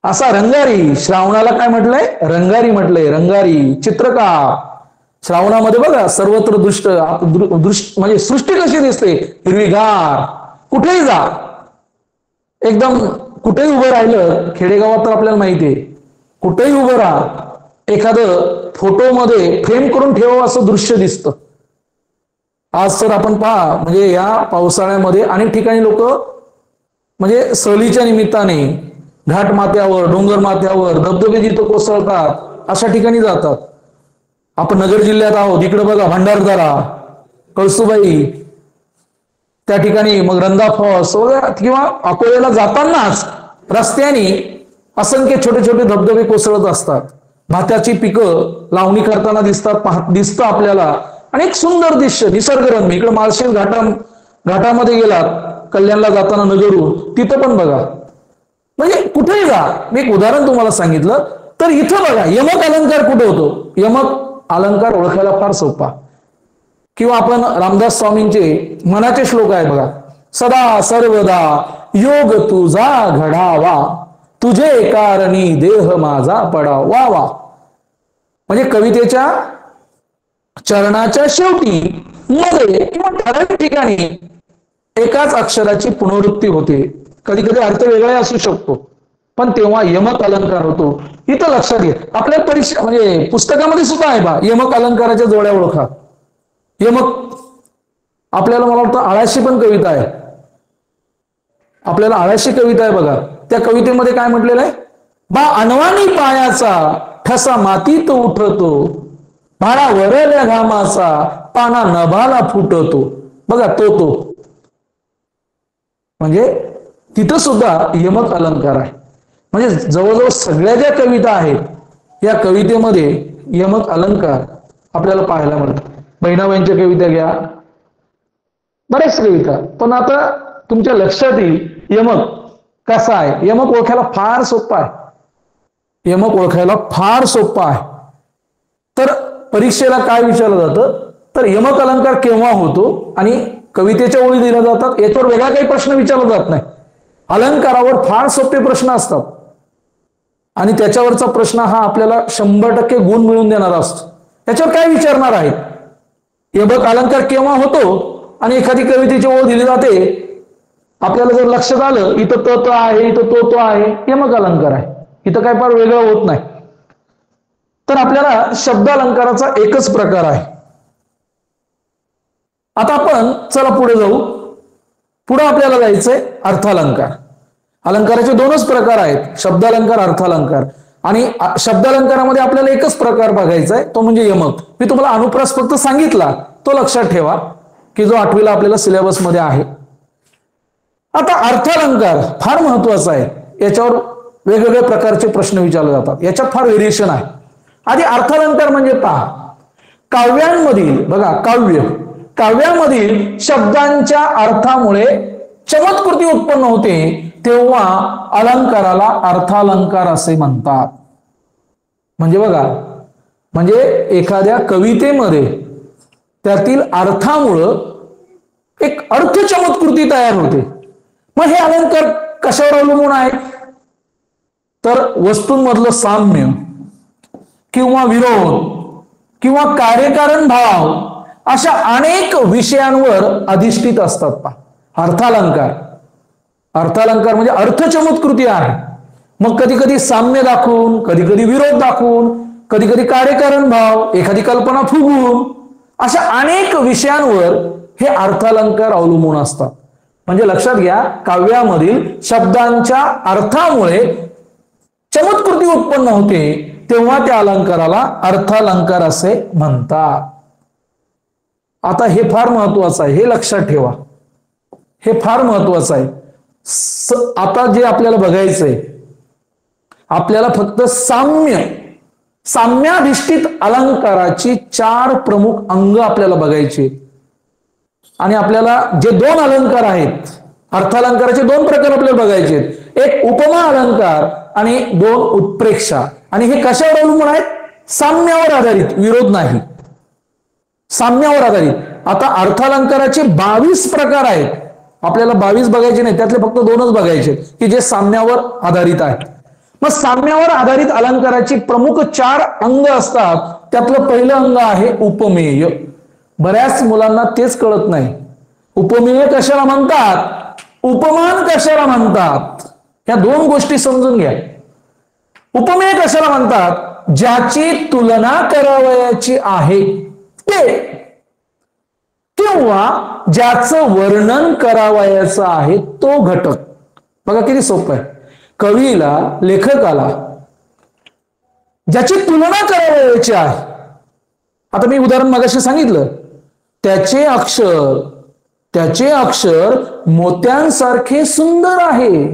असा रंगारी, श्रावणाला काय म्हटलंय? रंगारी म्हटलंय. रंगारी चित्रकार. श्रावणामध्ये बघा सर्वत्र दृष्ट म्हणजे सृष्टी कशी दिसते? हिरवीगार. कुठेही जा, एकदम कुठेही उभं राहिलं, खेडेगावात तर आपल्याला माहिती आहे, कुठेही उभं राहा, एखादं फोटोमध्ये फ्रेम करून ठेवावं असं दृश्य दिसतं. आज तर आपण पहा, म्हणजे या पावसाळ्यामध्ये अनेक ठिकाणी लोक म्हणजे सहलीच्या निमित्ताने घाट माथ्यावर, डोंगर माथ्यावर, धबधबे जिथं कोसळतात अशा ठिकाणी जातात. आपण नगर जिल्ह्यात आहोत, इकडे बघा भंडारदरा, कळसुबाई, त्या ठिकाणी मग रंधा फॉल्स वगैरे, किंवा अकोल्याला जातानाच रस्त्याने असंख्य छोटे छोटे धबधबे कोसळत असतात. भाताची पिकं लावणी करताना दिसतं आपल्याला. आणि एक सुंदर दृश्य, निसर्गरम्य. इकडे माळशेज घाटामध्ये गेलात कल्याणला जाताना नगरून, तिथं पण बघा, म्हणजे कुठेही जा, मी एक उदाहरण तुम्हाला सांगितलं तर इथं बघा यमक अलंकार कुठे होतो. यमक अलंकार ओळखायला फार सोपा. किंवा आपण रामदास स्वामींचे मनाचे श्लोक आहे बघा, सदा सर्वदा योग तुझा घडावा, तुझे कारणी देह माझा पडावा वा. म्हणजे कवितेच्या चरणाच्या शेवटी मध्ये किंवा ठराविक ठिकाणी एकाच अक्षराची पुनरावृत्ती होते. कधी कधी अर्थ वेगळा असू शकतो, पण तेव्हा यमक अलंकार होतो. इथं लक्षात घे, आपल्या परीक्षा म्हणजे पुस्तकामध्ये सुद्धा आहे बा यमक अलंकाराच्या जोड्या ओळखा. यमक आपल्याला मला वाटतं आळाशी पण कविता आहे, आपल्याला आळाशी कविता आहे बघा. त्या कवितेमध्ये काय म्हटलेलं आहे, बा अनवाणी पायाचा ठसा मातीत उठतो, भाडा वरल्या घामाचा पाना नभाला फुटतो. बघा तो म्हणजे तिथं सुद्धा यमक अलंकार आहे. म्हणजे जवळजवळ सगळ्या ज्या कविता आहेत या कवितेमध्ये यमक अलंकार आपल्याला पाहायला मिळतात. बहिणाबाईंच्या कविता घ्या, बऱ्याच कविता. पण आता तुमच्या लक्षात येईल यमक कसा आहे. यमक ओळखायला फार सोपा आहे. यमक ओळखायला फार सोपा आहे. तर परीक्षेला काय विचारलं जातं, तर यमक अलंकार केव्हा होतो आणि कवितेच्या ओळी दिल्या जातात, याच्यावर वेगळा काही प्रश्न विचारला जात नाही. अलंकारावर फार सोपे प्रश्न असतात आणि त्याच्यावरचा प्रश्न हा आपल्याला 100% गुण मिळवून देणारा असतो. त्याच्यावर काय विचारणार आहेत, यमक अलंकार केव्हा होतो आणि एखादी कवितेची ओळ दिली जाते, आपल्याला जर लक्षात आलं इथं त आहे, इथं तो आहे, यमक अलंकार आहे. इथं काय फार वेगळं होत नाही. तर आपल्याला शब्द अलंकाराचा एकच प्रकार आहे. आता आपण चला पुढे जाऊ. पुढे आपल्याला जायचंय अर्थालंकार. अलंकाराचे दोनच प्रकार आहेत, शब्द अलंकार, अर्थालंकार. आणि शब्द अलंकारामध्ये आपल्याला एकच प्रकार बघायचा आहे, तो म्हणजे यमक. मी तुम्हाला अनुप्रास फक्त सांगितला, तो लक्षात ठेवा की जो 8वीला आपल्याला सिलेबस मध्ये आहे. आता अर्थालंकार फार महत्वाचा आहे. याच्यावर वेगवेगळ्या प्रकारचे प्रश्न विचारले जातात, याच्यात फार व्हेरिएशन आहे. आधी अर्थालंकार म्हणजे पहा, काव्यांमधील बघा काव्यामधील शब्दांच्या अर्थामुळे चमत्कृती उत्पन्न होते, तेव्हा अलंकाराला अर्थालंकार असे म्हणतात. म्हणजे बघा, म्हणजे एखाद्या कवितेमध्ये त्यातील अर्थामुळं एक अर्थ चमत्कृती तयार होते. मग हे अलंकार कशावर अवलंबून आहेत, तर वस्तूंमधलं साम्य किंवा विरोध किंवा कार्यकारण भाव अशा अनेक विषयांवर अधिष्ठित असतात. अर्थालंकार म्हणजे अर्थ चमत्कृती आहे. मग कधी कधी साम्य दाखवून, कधी कधी विरोध दाखवून, कधी कधी कार्यकारण भाव, एखादी कल्पना फुगवून, अशा अनेक विषयांवर हे अर्थालंकार अवलंबून असतात. म्हणजे लक्षात घ्या, काव्यामधील शब्दांच्या अर्थामुळे चमत्कृती उत्पन्न होते, तेव्हा त्या अलंकाराला अर्थालंकार असे म्हणतात. आता हे फार महत्वाचं आहे, हे लक्षात ठेवा, हे फार महत्वाचं आहे. आता जे आपल्याला बघायचंय, आपल्याला फक्त साम्याधिष्ठित अलंकाराची 4 प्रमुख अंग आपल्याला बघायचे. आणि आपल्याला जे 2 अलंकार आहेत, अर्थालंकाराचे 2 प्रकार आपल्याला बघायचे. एक उपमा अलंकार आणि 2 उत्प्रेक्षा. आणि हे कशावर अवलंबून आहेत, साम्यावर आधारित, विरोध नाही, साम्यावर आधारित. आता अर्थालंकाराचे 22 प्रकार आहेत, आपल्याला 22 बघायचे नाही, त्यातले फक्त 2च बघायचे की जे साम्यावर आधारित आहेत. मग साम्यावर आधारित अलंकाराची प्रमुख 4 अंग असतात. त्यातलं पहिलं अंग आहे उपमेय. बऱ्याच मुलांना तेच कळत नाही, उपमेय कशाला म्हणतात, उपमान कशाला म्हणतात. या 2 गोष्टी समजून घ्या. उपमेय कशाला म्हणतात, ज्याची तुलना करावयाची आहे ते, किंवा ज्याचं वर्णन करावयाचं आहे तो घटक. बघा किती सोपं आहे. कवीला, लेखकाला ज्याची तुलना करावयाची आहे, आता मी उदाहरण मगाशी सांगितलं, त्याचे अक्षर मोत्यांसारखे सुंदर आहे.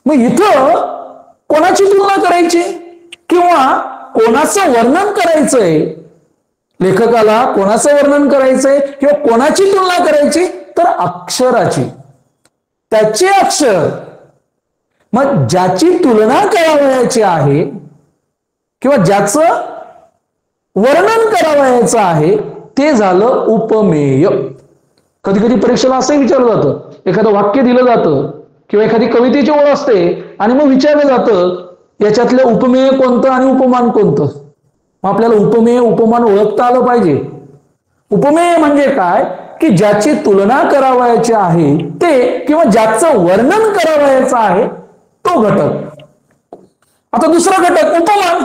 मग इथं कोणाची तुलना करायची किंवा कोणाचं वर्णन करायचंय, लेखकाला कोणाचं वर्णन करायचंय किंवा कोणाची तुलना करायची, तर अक्षराची, त्याचे अक्षर. मग ज्याची तुलना करावयाची आहे किंवा ज्याचं वर्णन करावयाचं आहे ते झालं उपमेय. कधी कधी परीक्षेला असंही विचारलं जातं, एखादं वाक्य दिलं जातं किंवा एखादी कवितेची ओळ असते आणि मग विचारलं जातं याच्यातलं उपमेय कोणतं आणि उपमान कोणतं. मग आपल्याला उपमेय उपमान ओळखता आलं पाहिजे. उपमेय म्हणजे काय, की ज्याची तुलना करावयाची आहे ते किंवा ज्याचं वर्णन करावयाचं आहे तो घटक. आता दुसरा घटक उपमान.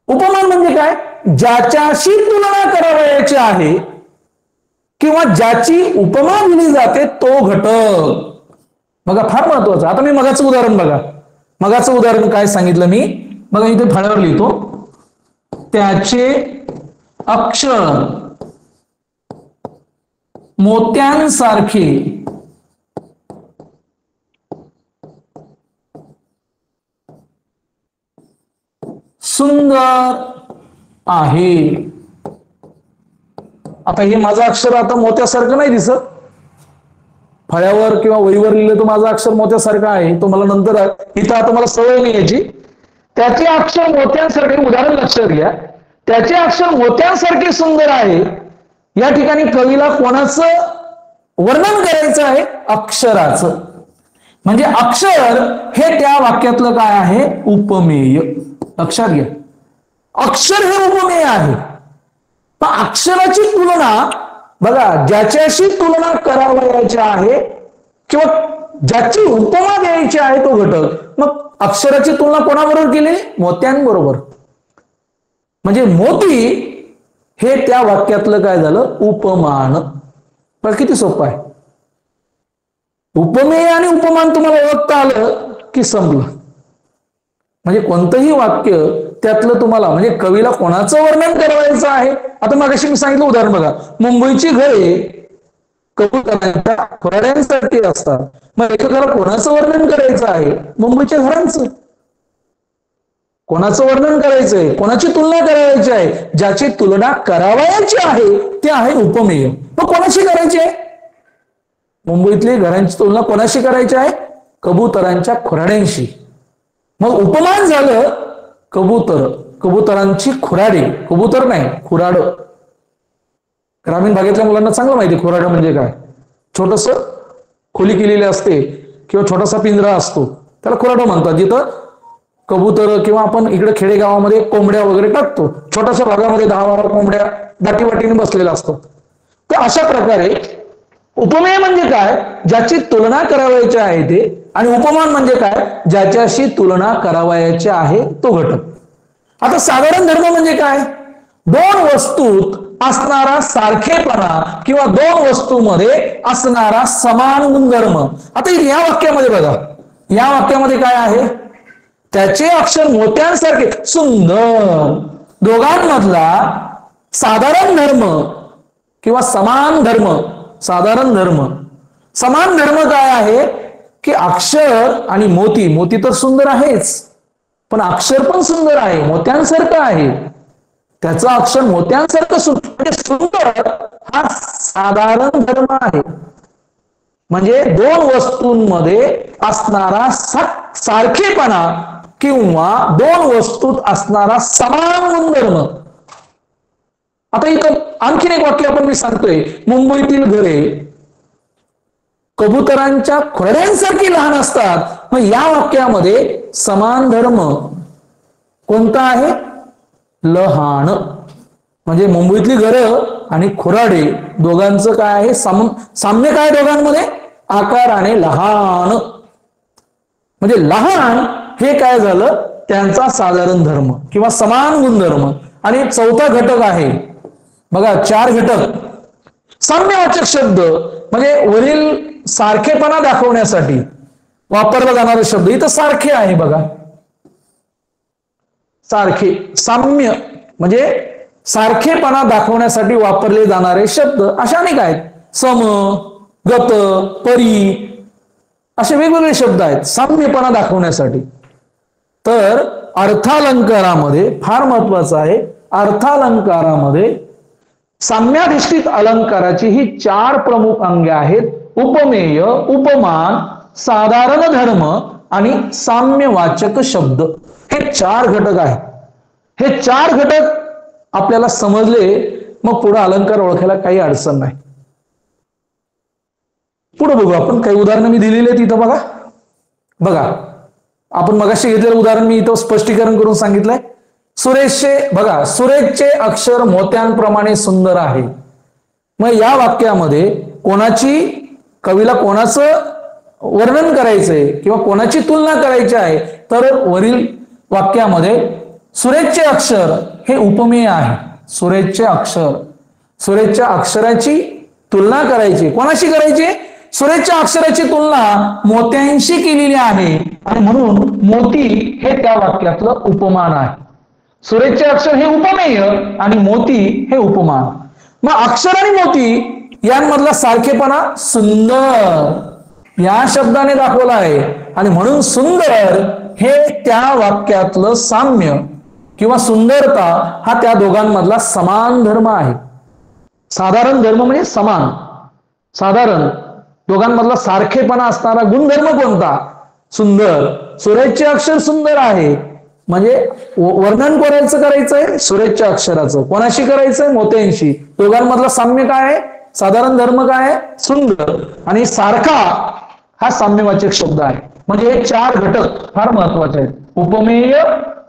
उपमान म्हणजे काय, ज्याच्याशी तुलना करावयाची आहे किंवा ज्याची उपमा दिली जाते तो घटक. बघा फार महत्वाचं. आता मी मगाचं उदाहरण बघा, मगाचं उदाहरण काय सांगितलं मी बघा, इथे फळ्यावर लिहितो, त्याचे अक्षर मोत्यांसारखे सुंदर आहे. आता हे माझं अक्षर आता मोत्यासारखं नाही दिसत, फळ्यावर किंवा वहीवर लिहिलं तर माझं अक्षर मोत्यासारखं आहे, तो मला नंतर इथं आता मला सवय नाही याची. त्याचे अक्षर मोत्यांसारखे, उदाहरण लक्षात घ्या, त्याचे अक्षर मोत्यांसारखे सुंदर आहे. या ठिकाणी कवीला कोणाचं वर्णन करायचं आहे, अक्षराचं. म्हणजे अक्षर हे त्या वाक्यातलं काय आहे, उपमेय. लक्षात घ्या, अक्षर हे उपमेय आहे. पण अक्षराची तुलना बघा, ज्याच्याशी तुलना करावयाची आहे किंवा ज्याची उपमा द्यायची आहे तो घटक. मग अक्षराची तुलना कोणाबरोबर केली, मोत्यांबरोबर. म्हणजे मोती हे त्या वाक्यातलं काय झालं, उपमान. पण किती सोपं आहे. उपमेय आणि उपमान तुम्हाला ओळखता आलं की संपलं. म्हणजे कोणतंही वाक्य त्यातलं तुम्हाला, म्हणजे कवीला कोणाचं वर्णन करायचं आहे. आता मगाशी मी सांगितलं उदाहरण बघा, मुंबईची घरे कबूतरांच्या खोराड्यांसाठी असतात. मग लेखकाला कोणाचं वर्णन करायचं आहे, मुंबईच्या घरांचं. कोणाचं वर्णन करायचंय, कोणाची तुलना करायची आहे, ज्याची तुलना करावयाची आहे ते आहे उपमेय. मग कोणाशी करायची आहे, मुंबईतली घरांची तुलना कोणाशी करायची आहे, कबूतरांच्या खुराड्यांशी. मग उपमान झालं कबूतर, कबूतरांची खुराडी. कबूतर नाही, खुराड. ग्रामीण भागातल्या मुलांना चांगलं माहिती खुराड म्हणजे काय. छोटस खोली केलेली असते किंवा छोटासा पिंजरा असतो, त्याला खुराड म्हणतात. जिथं कबूतर किंवा आपण इकडे खेडेगावामध्ये कोंबड्या वगैरे टाकतो, छोट्याशा भागामध्ये 10-12 कोंबड्या दाटीवाटीने बसलेल्या असतात. तर अशा प्रकारे उपमेय म्हणजे काय, ज्याची तुलना करावयाची आहे ते. आणि उपमान म्हणजे काय, ज्याच्याशी तुलना करावयाची आहे तो घटक. आता साधारण धर्म म्हणजे काय, दोन वस्तूत असणारा सारखेपणा किंवा दोन वस्तूमध्ये असणारा समान गुणधर्म. आता या वाक्यामध्ये बघा, या वाक्यामध्ये काय आहे, त्याचे अक्षर मोत्यांसारखे सुंदर. दोघांमधला साधारण धर्म किंवा समान धर्म, साधारण धर्म, समान धर्म काय आहे की अक्षर आणि मोती. मोती तर सुंदर आहेच, पण अक्षर पण सुंदर आहे, मोत्यांसारखं आहे. त्याचा अक्षर मोत्यांसारखं सुंदर हा साधारण धर्म आहे. म्हणजे दोन वस्तूंमध्ये असणारा सारखेपणा किंवा दोन वस्तूत असणारा समान गुणधर्म. आता इथं आणखीन एक वाक्य आपण मी सांगतोय, मुंबईतील घरे कबुतरांच्या खुराड्यांसारखी लहान असतात. मग या वाक्यामध्ये समान धर्म कोणता आहे, लहान. म्हणजे मुंबईतली घरं आणि खुराडे दोघांचं काय आहे, साम्य काय दोघांमध्ये, आकाराने लहान. म्हणजे लहान हे काय झालं, त्यांचा साधारण धर्म किंवा समान गुणधर्म. आणि चौथा घटक आहे बघा, 4 घटक. साम्यवाचक शब्द म्हणजे वरील सारखेपणा दाखवण्यासाठी वापरला जाणारा शब्द इथं सारखे आहे बघा. सारखे, साम्य म्हणजे सारखेपणा दाखवण्यासाठी वापरले जाणारे शब्द अशा अनेक आहेत. सम, गत, परी असे वेगवेगळे शब्द आहेत साम्यपणा दाखवण्यासाठी. तर अर्थालंकारामध्ये फार महत्वाचं आहे अर्थालंकारामध्ये साम्याधिष्ठित अलंकाराची ही 4 प्रमुख अंगे आहेत. उपमेय, उपमान, साधारण धर्म आणि साम्यवाचक शब्द. हे 4 घटक आहेत. हे 4 घटक आपल्याला समजले मग पुढे अलंकार ओळखायला काही अडचण नाही. पुढे बघू आपण. काही उदाहरणं मी दिलेली आहेत इथं. बघा आपण मगाशी घेतलेलं उदाहरण मी इथं स्पष्टीकरण करून सांगितलंय. सुरेशचे अक्षर मोत्यांप्रमाणे सुंदर आहे. मग या वाक्यामध्ये कवीला कोणाचं वर्णन करायचंय किंवा कोणाची तुलना करायची आहे, तर वरील वाक्यामध्ये सुरेशचे अक्षर हे उपमेय आहे. सुरेशच्या अक्षराची तुलना करायची. कोणाशी करायची? सुरेशच्या अक्षराची तुलना मोत्यांशी केलेली आहे आणि म्हणून मोती हे त्या वाक्यातलं उपमान आहे. सुरेशचे अक्षर हे उपमेय आणि मोती हे उपमान. मग अक्षर आणि मोती यांमधला सारखेपणा सुंदर या शब्दाने दाखवला आहे आणि म्हणून सुंदर हे त्या वाक्यातलं साम्य किंवा सुंदरता हा त्या दोघांमधला समान धर्म आहे. साधारण धर्म म्हणजे समान. साधारण दोघांमधला सारखेपणा असणारा गुणधर्म कोणता? सुंदर. सुरेशचे अक्षर सुंदर आहे म्हणजे वर्णन कोणाचं करायचंय? सुरेशच्या अक्षराचं. कोणाशी करायचंय? मोत्यांशी. दोघांमधला साम्य काय आहे? साधारण धर्म काय आहे? सुंदर. आणि सारखा हा साम्यवाचक शब्द आहे. म्हणजे हे 4 घटक फार महत्वाचे आहेत. उपमेय,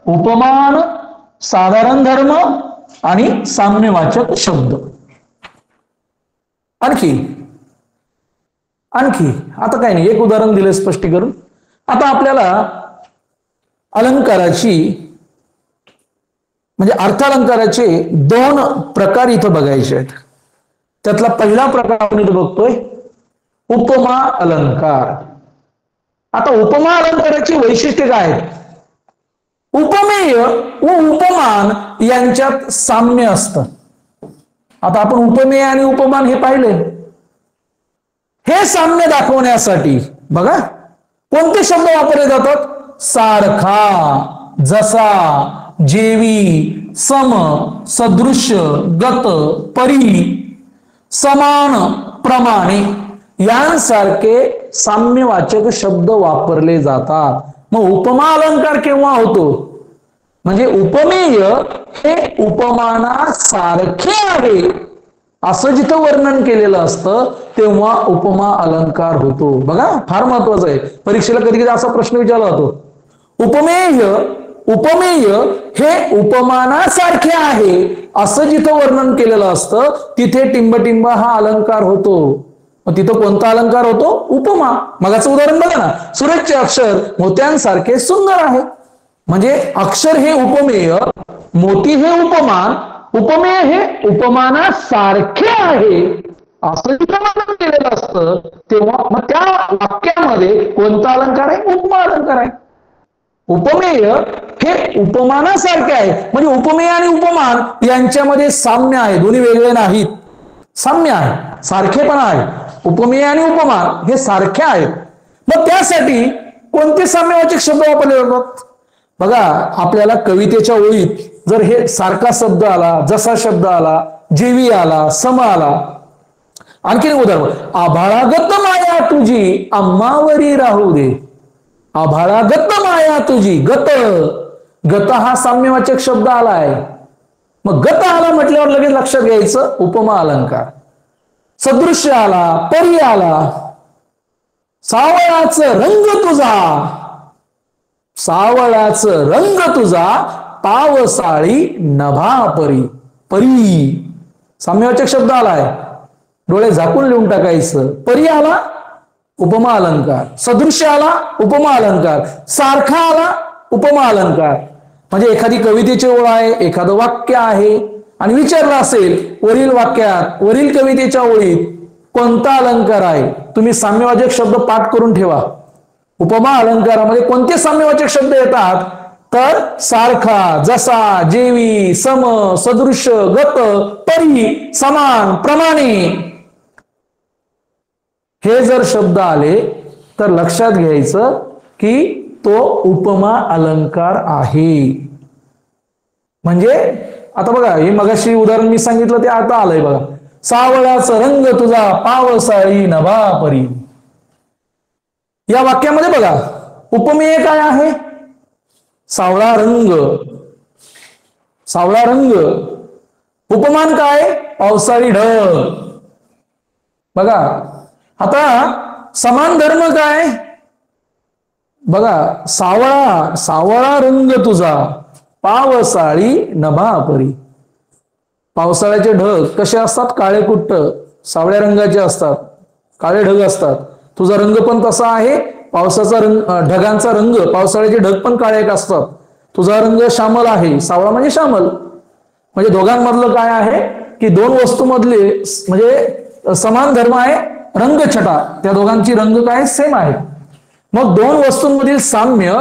उपमान, साधारण धर्म आणि साम्यवाचक शब्द. आणखी आता काय नाही, एक उदाहरण दिले स्पष्टीकरण. आता आपल्याला अलंकाराची म्हणजे अर्थालंकाराचे 2 प्रकार इथं बघायचे आहेत. त्यातला पहिला प्रकार आपण इथं बघतोय उपमा अलंकार. आता उपमा अलंकाराची वैशिष्ट्ये काय आहेत? उपमेय व उपमान यांच्यात साम्य असतं. आता आपण उपमेय आणि उपमान हे पाहिले. हे साम्य दाखवण्यासाठी बघा कोणते शब्द वापरले जातात? सारखा, जसा, जेवी, सम, सदृश, गत, परी, समान, प्रमाणे यांसारखे साम्यवाचक शब्द वापरले जातात. मग उपमा अलंकार केव्हा होतो? म्हणजे उपमेय हे उपमानासारखे आहे असं जिथं वर्णन केलेलं असतं तेव्हा उपमा अलंकार होतो. बघा फार महत्वाचं आहे. परीक्षेला कधी कधी असा प्रश्न विचारला जातो. उपमेय हे उपमानासारखे आहे असं जिथं वर्णन केलेलं असतं तिथे टिंब हा अलंकार होतो. मग तिथं कोणता अलंकार होतो? उपमा. मगाचं उदाहरण बघा ना, सुरेशचे अक्षर मोत्यांसारखे सुंदर आहे. म्हणजे अक्षर हे उपमेय, मोती हे उपमान, उपमेय हे उपमानासारखे आहे असं जिथं वर्णन केलेलं असतं तेव्हा मग त्या वाक्यामध्ये कोणता अलंकार आहे? उपमा अलंकार आहे. उपमेय हे उपमानासारखे आहे म्हणजे उपमेय आणि उपमान यांच्यामध्ये साम्य आहे. दोन्ही वेगळे नाहीत, साम्य आहे, सारखेपणा आहे. उपमेय आणि उपमान हे सारखे आहेत. मग त्यासाठी कोणते साम्यवाचक शब्द वापरले जातात? बघा आपल्याला कवितेच्या ओळीत जर हे सारखा शब्द आला, जसा शब्द आला, जेवी आला, सम आला. आणखी एक उदाहरण, आभाळागत माया तुझी आम्हावरी राहू दे. आभाळागत माया तुझी. गत हा साम्यवाचक शब्द आलाय. मग गत आला म्हटल्यावर लगेच लक्षात घ्यायचं उपमा अलंकार. सदृश्य आला, परी आला. सावळाचं रंग तुझा, सावळाचं रंग तुझा पावसाळी नभा परी. परी साम्यवाचक शब्द आलाय, डोळे झाकून लिहून टाकायचं. परी आला उपमा अलंकार, सदृश्य आला उपमा अलंकार, सारखा आला उपमा अलंकार. म्हणजे एखादी कवितेची ओळ आहे, एखादं वाक्य आहे आणि विचारलं असेल वरील वाक्यात, वरील कवितेच्या ओळीत कोणता अलंकार आहे, तुम्ही साम्यवाचक शब्द पाठ करून ठेवा. उपमा अलंकारामध्ये कोणते साम्यवाचक शब्द येतात? तर सारखा, जसा, जेवी, सम, सदृश्य, गत, परी, समान, प्रमाणे हे जर शब्द आले तर लक्षात घ्यायचं की तो उपमा अलंकार आहे. म्हणजे आता बघा हे मगाशी उदाहरण मी सांगितलं ते आता आलंय बघा. सावळाचा रंग तुझा पावसाळी नभा परी. या वाक्यामध्ये बघा उपमेय काय आहे? सावळा रंग. सावळा रंग. उपमान काय? पावसाळी ढग. बघा आता समान धर्म काय? बघा सावळा, सावळा रंग तुझा पावसाळी नभा परी. पावसाळ्याचे ढग कसे असतात? काळे कुट्ट सावळ्या रंगाचे असतात, काळे ढग असतात. तुझा रंग पण तसा आहे. पावसाचा रंग, ढगांचा रंग, पावसाळ्याचे ढग पण काळे असतात. तुझा रंग श्यामल आहे. सावळा म्हणजे श्यामल. म्हणजे दोघांमधलं काय आहे की दोन वस्तूमधले म्हणजे समान धर्म आहे, रंगछटा. त्या दोघांची रंग काय? सेम आहे. मग दोन वस्तूंमधील साम्य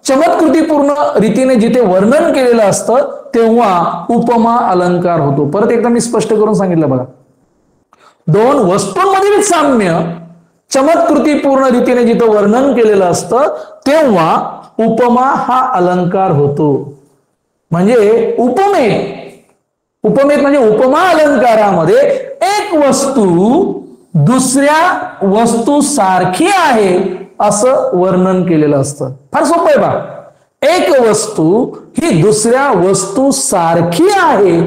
चमत्कृतीपूर्ण रीतीने जिथे वर्णन केलेलं असतं तेव्हा उपमा अलंकार होतो. परत एकदा मी स्पष्ट करून सांगितलं बघा. दोन वस्तूंमधील साम्य चमत्कृतीपूर्ण रीतीने जिथे वर्णन केलेलं असतं तेव्हा उपमा हा अलंकार होतो. म्हणजे उपमेत म्हणजे उपमा अलंकारामध्ये एक वस्तू दुसऱ्या वस्तू सारखी आहे असं वर्णन केलेलं असतं. फार सोपं आहे बा. एक वस्तू ही दुसऱ्या वस्तू सारखी आहे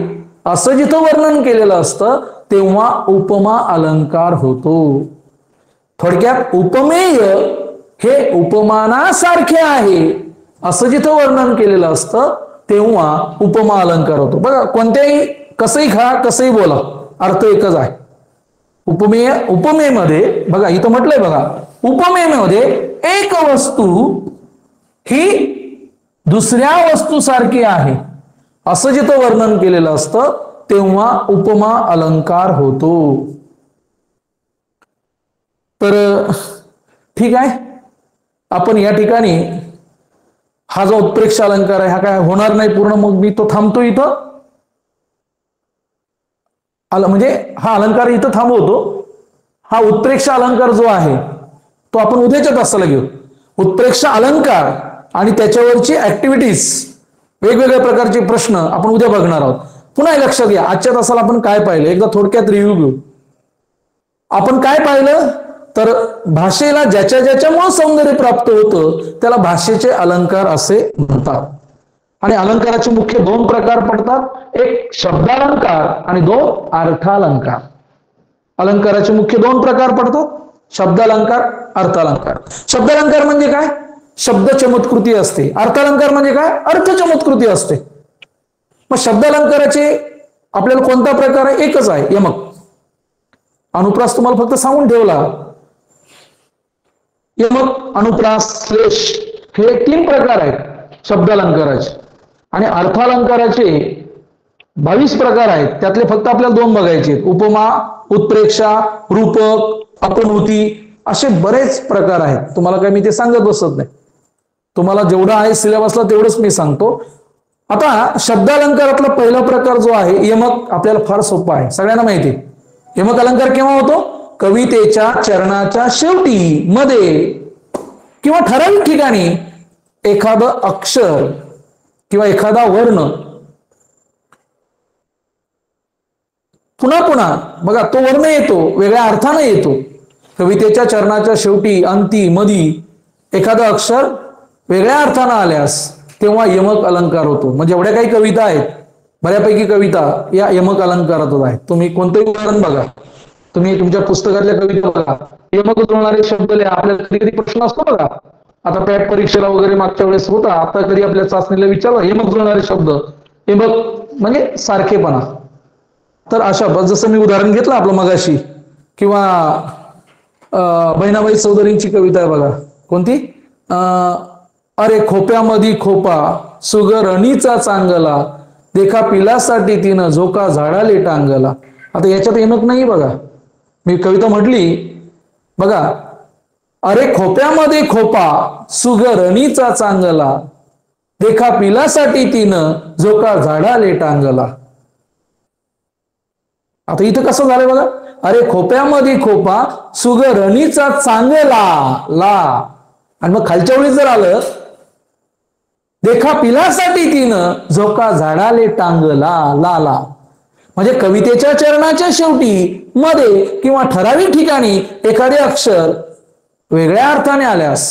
असं जिथं वर्णन केलेलं असतं तेव्हा उपमा अलंकार होतो. थोडक्यात उपमेय हे उपमानासारखे आहे असं जिथं वर्णन केलेलं असतं तेव्हा उपमा अलंकार होतो. बघा कोणत्याही कसंही खा कसंही बोला अर्थ एकच आहे. उपमेयमध्ये बघा इथं म्हटलंय बघा, उपमेयमध्ये एक वस्तू ही दुसऱ्या वस्तू सारखी आहे असं जिथं वर्णन केलेलं असतं तेव्हा उपमा अलंकार होतो. तर ठीक आहे, आपण या ठिकाणी हा जो उत्प्रेक्ष अलंकार आहे हा काय होणार नाही पूर्ण, मग मी तो थांबतो इथं. म्हणजे हा अलंकार इथं थांबवतो. हा उत्प्रेक्ष अलंकार जो आहे तो आपण उद्याच्या तासाला घेऊ. उत्प्रेक्ष अलंकार आणि त्याच्यावरची ऍक्टिव्हिटीज, वेगवेगळ्या प्रकारचे प्रश्न आपण उद्या बघणार आहोत. पुन्हा लक्षात घ्या आजच्या तासाला आपण काय पाहिलं एकदा थोडक्यात रिव्ह्यू घेऊ. आपण काय पाहिलं तर भाषेला ज्याच्या ज्याच्यामुळे सौंदर्य प्राप्त होतं त्याला भाषेचे अलंकार असे म्हणतात. आणि अलंकाराचे मुख्य दोन प्रकार पडतात, एक शब्दालंकार आणि दोन अर्थालंकार. अलंकाराचे मुख्य दोन प्रकार पडतात, शब्दालंकार, अर्थालंकार. शब्दालंकार म्हणजे काय? शब्द चमत्कृती असते. अर्थालंकार म्हणजे काय? अर्थ चमत्कृती असते. मग शब्दालंकाराचे आपल्याला कोणता प्रकार आहे? एकच आहे, यमक. अनुप्रास तुम्हाला फक्त सांगून ठेवला. यमक, अनुप्रास, श्लेष हे 3 प्रकार आहेत शब्दालंकाराचे. आणि अर्थालंकाराचे 22 प्रकार आहेत. त्यातले फक्त आपल्याला 2 बघायचे, उपमा, उत्प्रेक्षा, रूपक, अपनुती असे बरेच प्रकार आहेत. तुम्हाला काय मी ते सांगत बसत नाही. तुम्हाला जेवढं आहे सिलेबसला तेवढंच मी सांगतो. आता शब्दालंकारातला पहिला प्रकार जो आहे यमक, आपल्याला फार सोपा आहे, सगळ्यांना माहिती आहे. यमक अलंकार केव्हा होतो? कवितेच्या चरणाच्या शेवटी, मध्ये किंवा ठराविक ठिकाणी एखादं अक्षर किंवा एखादा वर्ण पुन्हा पुन्हा बघा तो वर्ण येतो, वेगळ्या अर्थाने येतो. कवितेच्या चरणाच्या शेवटी, अंती, मधी एखादं अक्षर वेगळ्या अर्थानं आल्यास तेव्हा यमक अलंकार होतो. म्हणजे एवढ्या काही कविता आहेत, बऱ्यापैकी कविता या यमक अलंकारातच आहेत. तुम्ही कोणतेही उदाहरण बघा, तुम्ही तुमच्या पुस्तकातल्या कविता बघा, यमक जुळणारे शब्द लिहा. आपल्याला कधी कधी प्रश्न असतो बघा, आता पॅट परीक्षेला वगैरे मागच्या वेळेस होता, आता कधी आपल्या चाचणीला विचारला यमक जुळणारे शब्द, यमक म्हणजे सारखेपणा. तर अशा जसं मी उदाहरण घेतलं आपलं मगाशी, किंवा बहिणाबाई चौधरींची कविता आहे बघा, कोणती? अरे खोप्यामध्ये खोपा सुगरणीचा चांगला, देखा पिलासाठी तिनं झोका झाडाले टांगला. आता याच्यात यमक नाही बघा, मी कविता म्हटली बघा, अरे खोप्यामध्ये खोपा सुगरणीचा चांगला, देखा पिलासाठी तिनं झोका झाडाले टांगला. आता इथं कसं झालंय बघा, अरे खोप्यामध्ये खोपा सुगरणीचा चांगला ला, आणि मग खालच्या वेळी जर आलं देखा पिलासाठी तिनं झोका झाडाले टांगला लाला. म्हणजे कवितेच्या चरणाच्या शेवटी मध्ये किंवा ठराविक ठिकाणी एखादे अक्षर वेगळ्या अर्थाने आल्यास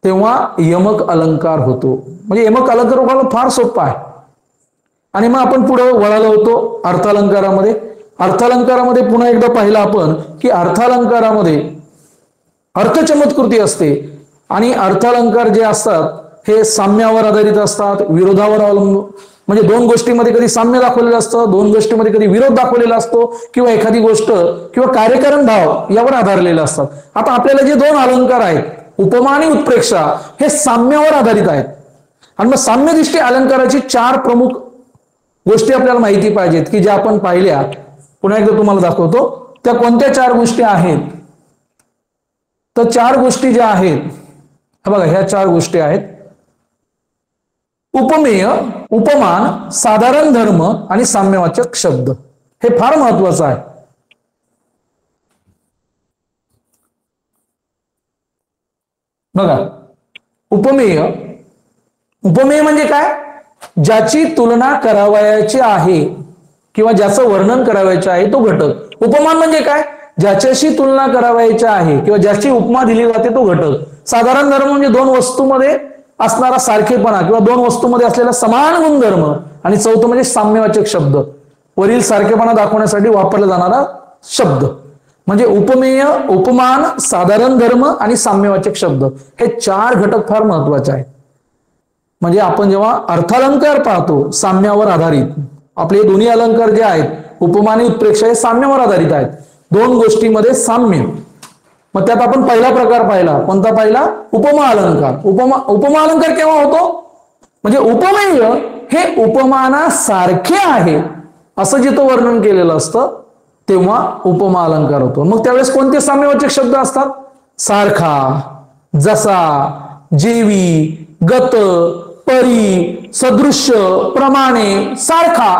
तेव्हा यमक अलंकार होतो. म्हणजे यमक अलंकार होणं फार सोपं आहे. आणि मग आपण पुढे वळालो होतो अर्थालंकारामध्ये. अर्थालंकारामध्ये पुन्हा एकदा पाहिलं आपण की अर्थालंकारामध्ये अर्थचमत्कृती असते आणि अर्थालंकार जे असतात हे साम्यावर आधारित असतात, विरोधावर अवलंबून. म्हणजे दोन गोष्टींमध्ये कधी साम्य दाखवलेलं असतं, दोन गोष्टींमध्ये कधी विरोध दाखवलेला असतो, किंवा एखादी गोष्ट किंवा कार्यकारण भाव यावर आधारलेले असतात. आता आपल्याला जे दोन अलंकार आहेत उपमा आणि उत्प्रेक्षा हे साम्यावर आधारित आहेत. आणि मग साम्यदृष्टी अलंकाराची चार प्रमुख गोष्टी आपल्याला माहिती पाहिजेत की ज्या आपण पाहिल्या. पुन्हा एकदा तुम्हाला दाखवतो त्या कोणत्या चार गोष्टी आहेत. तर चार गोष्टी ज्या आहेत बघा, ह्या चार गोष्टी आहेत उपमेय, उपमान, साधारण धर्म आणि साम्यवाचक शब्द. हे फार महत्वाचं आहे. बघा उपमेय, उपमेय म्हणजे काय, ज्याची तुलना करावयाची आहे किंवा ज्याचं वर्णन करावयाचे आहे तो घटक. उपमान म्हणजे काय, ज्याच्याशी तुलना करावयाची आहे किंवा ज्याची उपमा दिली जाते तो घटक. साधारण धर्म म्हणजे दोन वस्तूंमध्ये असणारा सारखेपणा किंवा दोन वस्तूंमध्ये असलेला समान गुणधर्म. आणि चौथं म्हणजे साम्यवाचक शब्द, वरील सारखेपणा दाखवण्यासाठी वापरला जाणारा शब्द. म्हणजे उपमेय, उपमान, साधारण धर्म आणि साम्यवाचक शब्द हे चार घटक फार महत्वाचे आहेत. म्हणजे आपण जेव्हा अर्थालंकार पाहतो साम्यावर आधारित, आपले दोन्ही अलंकार जे आहेत उपमा आणि उत्प्रेक्षा हे साम्यावर आधारित आहेत. दोन गोष्टींमध्ये साम्य. मग त्यात आपण पहिला प्रकार पाहिला, कोणता पाहिला, उपमा अलंकार. उपमा अलंकार केव्हा होतो, म्हणजे उपमेय हे उपमानासारखे आहे असं जिथं वर्णन केलेलं असतं तेव्हा उपमा अलंकार होतो. मग त्यावेळेस कोणते साम्यवाचक शब्द असतात, सारखा, जसा, जेवी, गत, परी, सदृश्य, प्रमाणे, सारखा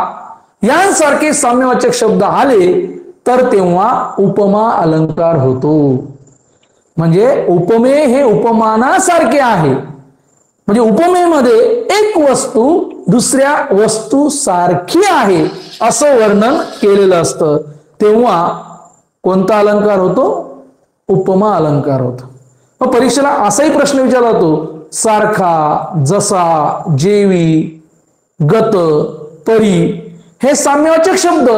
यांसारखे साम्यवाचक शब्द आले तर तेव्हा उपमा अलंकार होतो. म्हणजे उपमेय हे उपमानासारखे आहे. म्हणजे उपमेयमध्ये एक वस्तू दुसऱ्या वस्तू सारखी आहे असं वर्णन केलेलं असतं तेव्हा कोणता अलंकार होतो, उपमा अलंकार होतो. मग परीक्षेला असाही प्रश्न विचारला जातो, सारखा, जसा, जेवी, गत, परी हे साम्यवाचक शब्द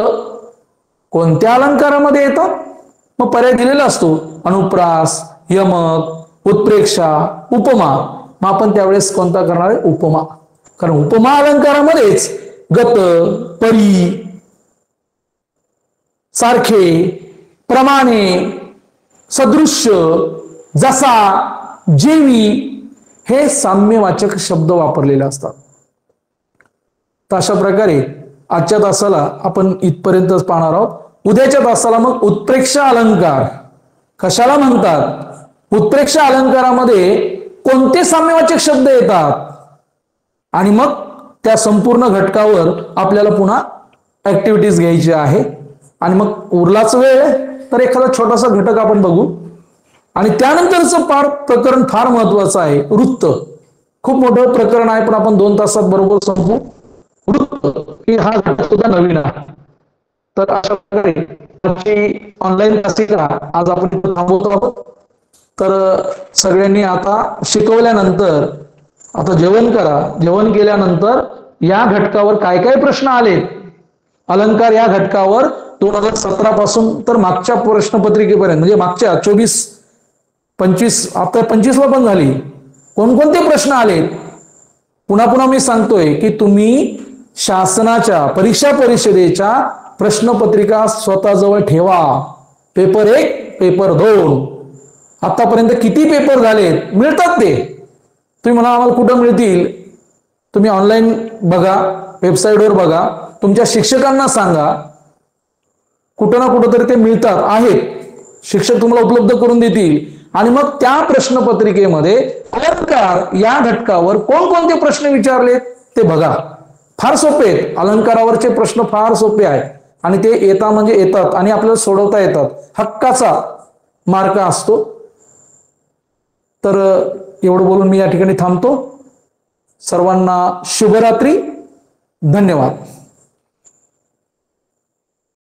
कोणत्या अलंकारामध्ये येतात. मग पर्याय दिलेला असतो, अनुप्रास, यमक, उत्प्रेक्षा, उपमा. मग आपण त्यावेळेस कोणता करणार आहे, उपमा. कारण उपमा अलंकारामध्येच गत, परी, सारखे, प्रमाणे, सदृश्य, जसा, जेवी हे साम्यवाचक शब्द वापरलेले असतात. तर अशा प्रकारे आजच्या तासाला आपण इथपर्यंतच पाहणार आहोत. उद्याच्या तासाला मग उत्प्रेक्षा अलंकार कशाला म्हणतात, उत्प्रेक्षा अलंकारामध्ये कोणते साम्यवाचक शब्द येतात आणि मग त्या संपूर्ण घटकावर आपल्याला पुन्हा ऍक्टिव्हिटीज घ्यायची आहे. आणि मग उरलाच वेळ तर एखादा छोटासा घटक आपण बघू. आणि त्यानंतरचं प्रकरण फार महत्वाचं आहे, वृत्त. खूप मोठं प्रकरण आहे पण आपण 2 तासात बरोबर संपू. वृत्त ही हा घटक सुद्धा नवीन आहे. तर अशा प्रकारे ऑनलाईन तासिका आज आपण थांबवतो आहोत. तर सगळ्यांनी आता शिकवल्यानंतर आता जेवण करा. जेवण केल्यानंतर या घटकावर काय काय प्रश्न आले अलंकार या घटकावर 2017 पासून तर मागच्या प्रश्नपत्रिकेपर्यंत म्हणजे मागच्या 24, 25 आता 25 ला पण झाली, कोणकोणते प्रश्न आले पुन्हा पुन्हा मी सांगतोय की तुम्ही शासनाच्या परीक्षा परिषदेच्या प्रश्नपत्रिका स्वतःजवळ ठेवा. पेपर 1, पेपर 2 आतापर्यंत किती पेपर झालेत मिळतात ते तुम्ही म्हणा आम्हाला कुठं मिळतील, तुम्ही ऑनलाईन बघा, वेबसाईटवर बघा, तुमच्या शिक्षकांना सांगा, कुठं ना कुठं तरी ते मिळतात आहेत, शिक्षक तुम्हाला उपलब्ध करून देतील. आणि मग त्या प्रश्नपत्रिकेमध्ये अलंकार या घटकावर कोणकोणते प्रश्न विचारले ते बघा. फार सोपे आहेत, अलंकारावरचे प्रश्न फार सोपे आहेत आणि ते येतात म्हणजे येतात आणि आपल्याला सोडवता येतात. हक्काचा मार्क असतो. तर एवढं बोलून मी या ठिकाणी थांबतो. सर्वांना शुभरात्री. धन्यवाद.